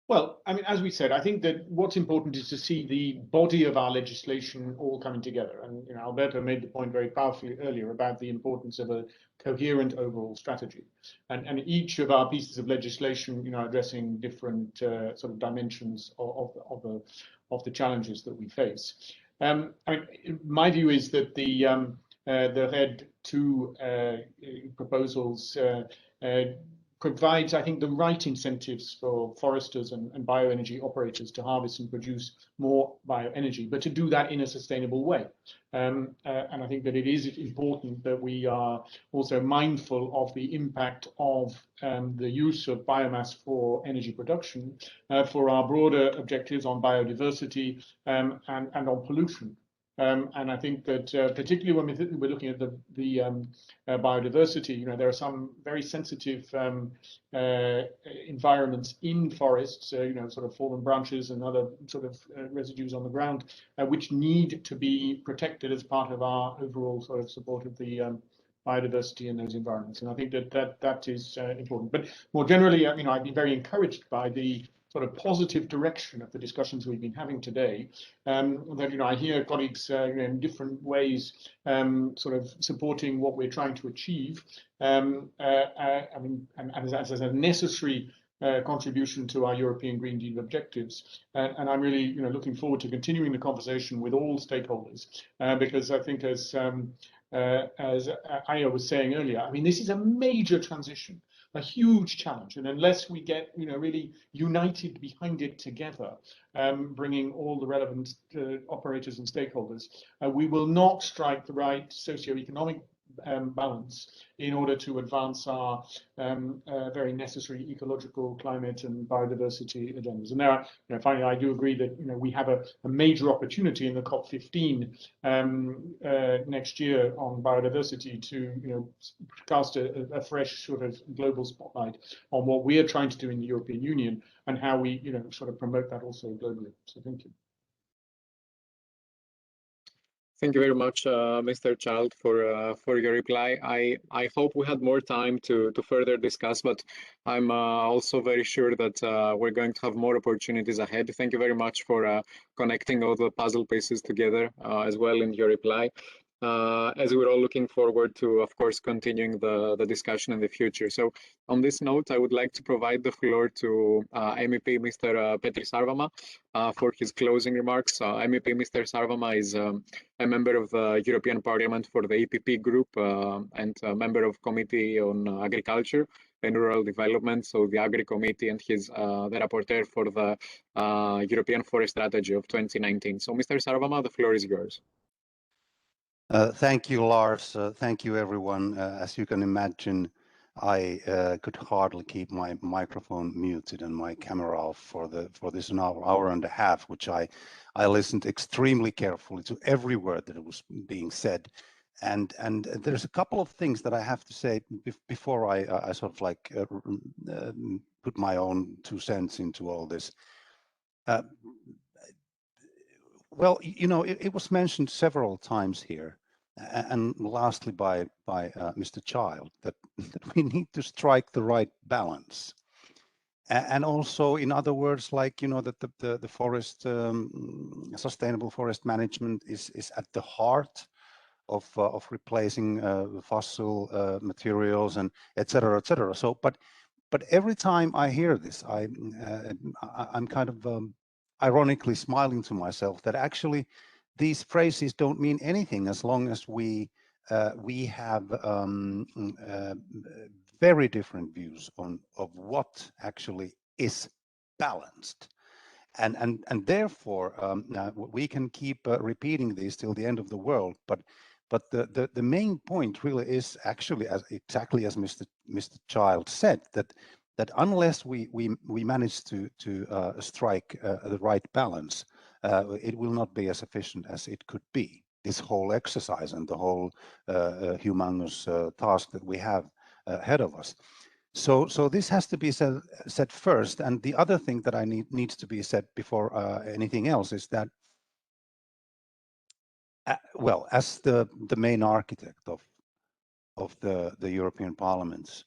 Well, I mean, as we said, I think that what's important is to see the body of our legislation all coming together. And Alberto made the point very powerfully earlier about the importance of a coherent overall strategy. And each of our pieces of legislation, addressing different sort of dimensions of the challenges that we face. I mean, my view is that the RED 2 proposals provides, I think, the right incentives for foresters and bioenergy operators to harvest and produce more bioenergy, but to do that in a sustainable way. And I think that it is important that we are also mindful of the impact of the use of biomass for energy production for our broader objectives on biodiversity and on pollution. And I think that particularly when we're looking at the biodiversity, you know, there are some very sensitive environments in forests, you know, sort of fallen branches and other sort of residues on the ground, which need to be protected as part of our overall sort of support of the biodiversity in those environments. And I think that is important. But more generally, you know, I've been very encouraged by the sort of positive direction of the discussions we've been having today. That, you know, I hear colleagues you know, in different ways sort of supporting what we're trying to achieve. I mean, and as a necessary contribution to our European Green Deal objectives. And I'm really, you know, looking forward to continuing the conversation with all stakeholders, because I think as Aya was saying earlier, I mean, this is a major transition, a huge challenge, and unless we get, you know, really united behind it together, bringing all the relevant operators and stakeholders, we will not strike the right socioeconomic balance in order to advance our very necessary ecological, climate, and biodiversity agendas. And there, you know, finally, I do agree that, you know, we have a major opportunity in the COP15 next year on biodiversity to, you know, cast a fresh sort of global spotlight on what we are trying to do in the European Union and how we, you know, sort of promote that also globally. So thank you. Thank you very much, Mr. Child, for your reply. I hope we had more time to further discuss, but I'm also very sure that we're going to have more opportunities ahead. Thank you very much for connecting all the puzzle pieces together as well in your reply. As we're all looking forward to, of course, continuing the discussion in the future. So on this note, I would like to provide the floor to MEP Mr. Petri Sarvamaa for his closing remarks. MEP Mr. Sarvamaa is a member of the European Parliament for the EPP group and a member of Committee on Agriculture and Rural Development, so the Agri Committee, and he's the rapporteur for the European Forest Strategy of 2019. So Mr. Sarvamaa, the floor is yours. Thank you, Lars. Thank you, everyone. As you can imagine, I could hardly keep my microphone muted and my camera off for this an hour and a half, which I listened extremely carefully to every word that was being said. And there's a couple of things that I have to say before I sort of like put my own 2 cents into all this. Well, you know, it was mentioned several times here, and lastly by Mr. Child, that we need to strike the right balance. And also, in other words, like, you know, that the forest, sustainable forest management is at the heart of replacing fossil materials and et cetera, et cetera. So, but every time I hear this, I'm kind of ironically smiling to myself that actually these phrases don't mean anything as long as we have very different views of what actually is balanced, and therefore we can keep repeating these till the end of the world. But the main point really is actually, exactly as Mr. Child said, that unless we manage to strike the right balance, it will not be as efficient as it could be. This whole exercise and the whole humongous task that we have ahead of us. So this has to be said first. And the other thing that needs to be said before anything else is that, well, as the main architect of the European Parliament's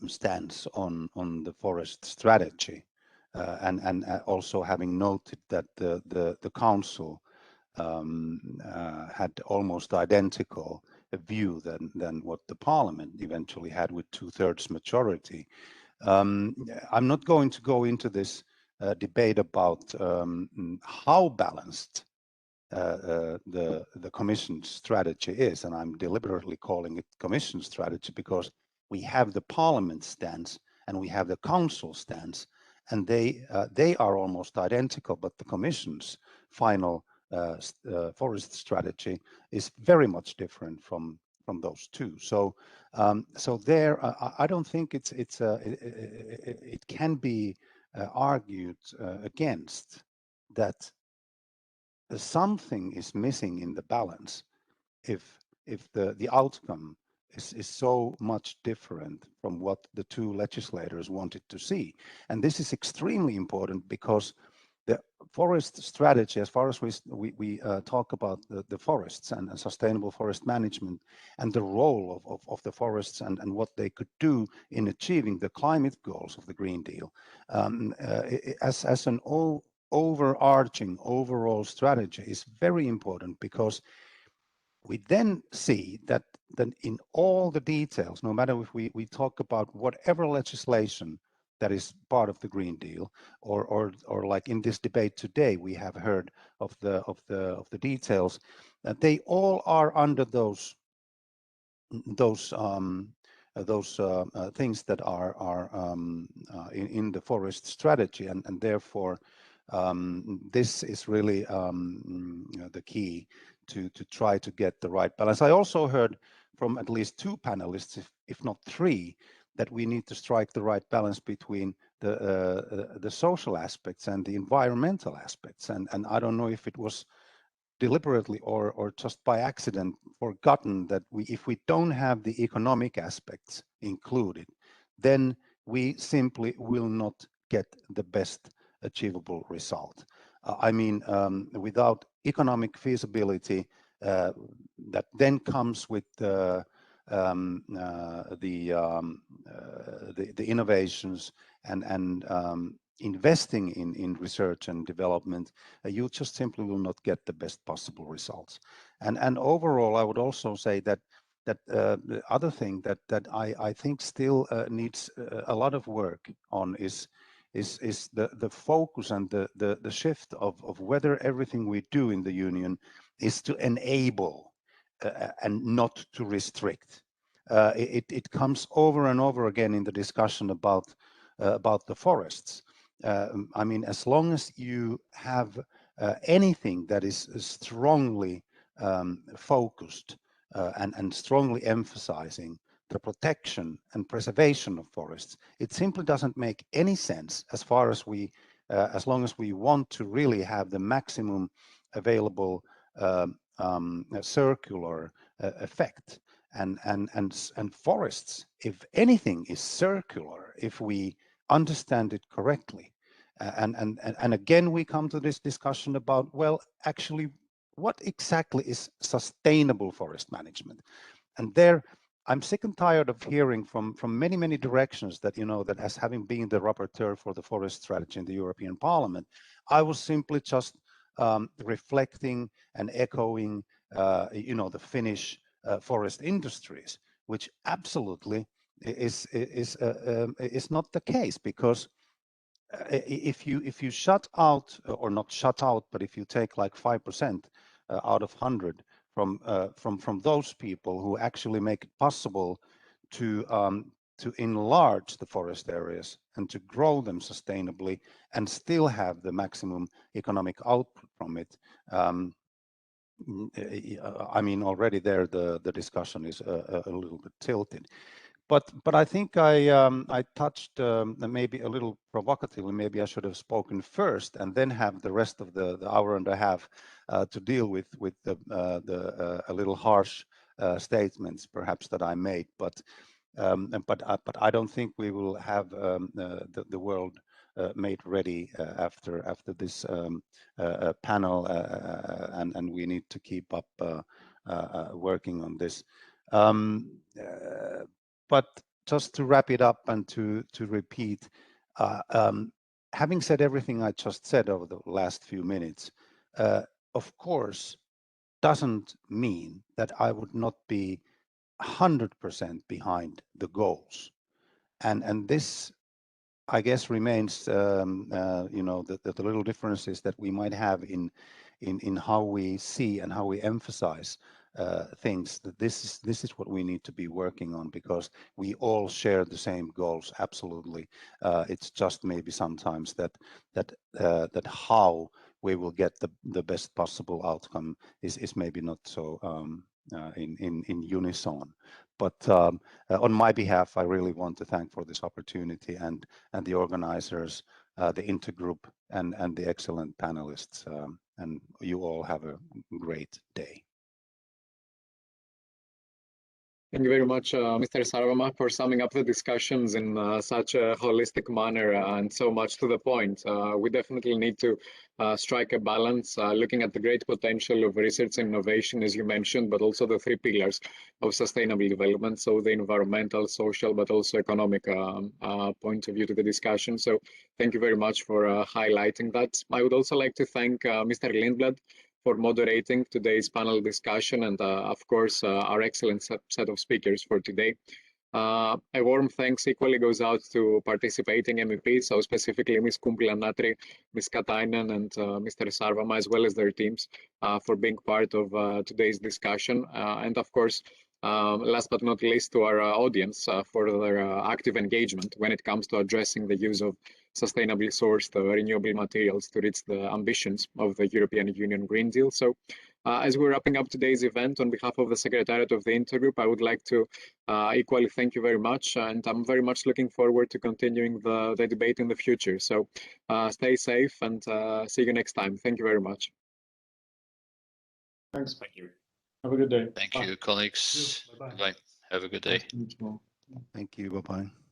stance on the forest strategy, and also having noted that the Council had almost identical view than what the Parliament eventually had with 2/3 majority. I'm not going to go into this debate about how balanced the Commission strategy is, and I'm deliberately calling it Commission strategy because we have the Parliament stance, and we have the Council stance, and they are almost identical, but the Commission's final forest strategy is very much different from those two. So there, I don't think it can be argued against that something is missing in the balance if the outcome is so much different from what the two legislators wanted to see. And this is extremely important because the forest strategy, as far as we talk about the forests and sustainable forest management and the role of the forests and what they could do in achieving the climate goals of the Green Deal, as an overarching overall strategy is very important, because we then see that in all the details, no matter if we talk about whatever legislation that is part of the Green Deal, or like in this debate today, we have heard of the details, that they all are under those things that are in the forest strategy, and therefore this is really the key to try to get the right balance. I also heard from at least two panelists, if not three, that we need to strike the right balance between the social aspects and the environmental aspects. And I don't know if it was deliberately or just by accident forgotten that if we don't have the economic aspects included, then we simply will not get the best achievable result. I mean, without economic feasibility, that then comes with the innovations and investing in research and development, you just simply will not get the best possible results. And overall, I would also say that the other thing that I think still needs a lot of work on is the focus and the shift of whether everything we do in the Union is to enable and not to restrict. It comes over and over again in the discussion about the forests. I mean, as long as you have anything that is strongly focused and strongly emphasizing the protection and preservation of forests, it simply doesn't make any sense as far as as long as we want to really have the maximum available circular effect. And forests, if anything, is circular if we understand it correctly. And again, we come to this discussion about, well, actually, what exactly is sustainable forest management? And there, I'm sick and tired of hearing from many directions that, that as having been the rapporteur for the forest strategy in the European Parliament, I was simply just reflecting and echoing, the Finnish forest industries, which absolutely is not the case, because if you shut out, or not shut out, but if you take like 5% out of 100 from those people who actually make it possible to enlarge the forest areas and to grow them sustainably and still have the maximum economic output from it, I mean, already there the discussion is a little bit tilted. But I think I touched maybe a little provocatively. Maybe I should have spoken first and then have the rest of the hour and a half to deal with the a little harsh statements perhaps that I made. But I don't think we will have the world made ready after this panel, and we need to keep up working on this. But just to wrap it up and to repeat, having said everything I just said over the last few minutes, of course, doesn't mean that I would not be 100% behind the goals. And this, I guess, remains, the little differences that we might have in how we see and how we emphasize things, that this is what we need to be working on, because we all share the same goals. Absolutely, it's just maybe sometimes that how we will get the best possible outcome is maybe not so in unison. But on my behalf, I really want to thank for this opportunity, and the organizers, the intergroup, and the excellent panelists. And you all have a great day. Thank you very much, Mr. Sarvamaa, for summing up the discussions in such a holistic manner and so much to the point. We definitely need to strike a balance, looking at the great potential of research and innovation, as you mentioned, but also the three pillars of sustainable development, so the environmental, social, but also economic point of view to the discussion. So thank you very much for highlighting that. I would also like to thank Mr. Lindblad for moderating today's panel discussion, and of course our excellent set of speakers for today. A warm thanks equally goes out to participating MEPs, so specifically Ms. Kumpula-Natri, Ms. Katainen, and Mr. Sarvamaa, as well as their teams, for being part of today's discussion. And of course, last but not least, to our audience for their active engagement when it comes to addressing the use of sustainably sourced renewable materials to reach the ambitions of the European Union Green Deal. So as we're wrapping up today's event, on behalf of the Secretariat of the Intergroup, I would like to equally thank you very much, and I'm very much looking forward to continuing the debate in the future. So stay safe, and see you next time. Thank you very much. Thanks. Thank you. Have a good day. Thank Bye. you, colleagues. Bye-bye. Bye. Have a good day. Nice to meet you all. Thank you. Bye-bye.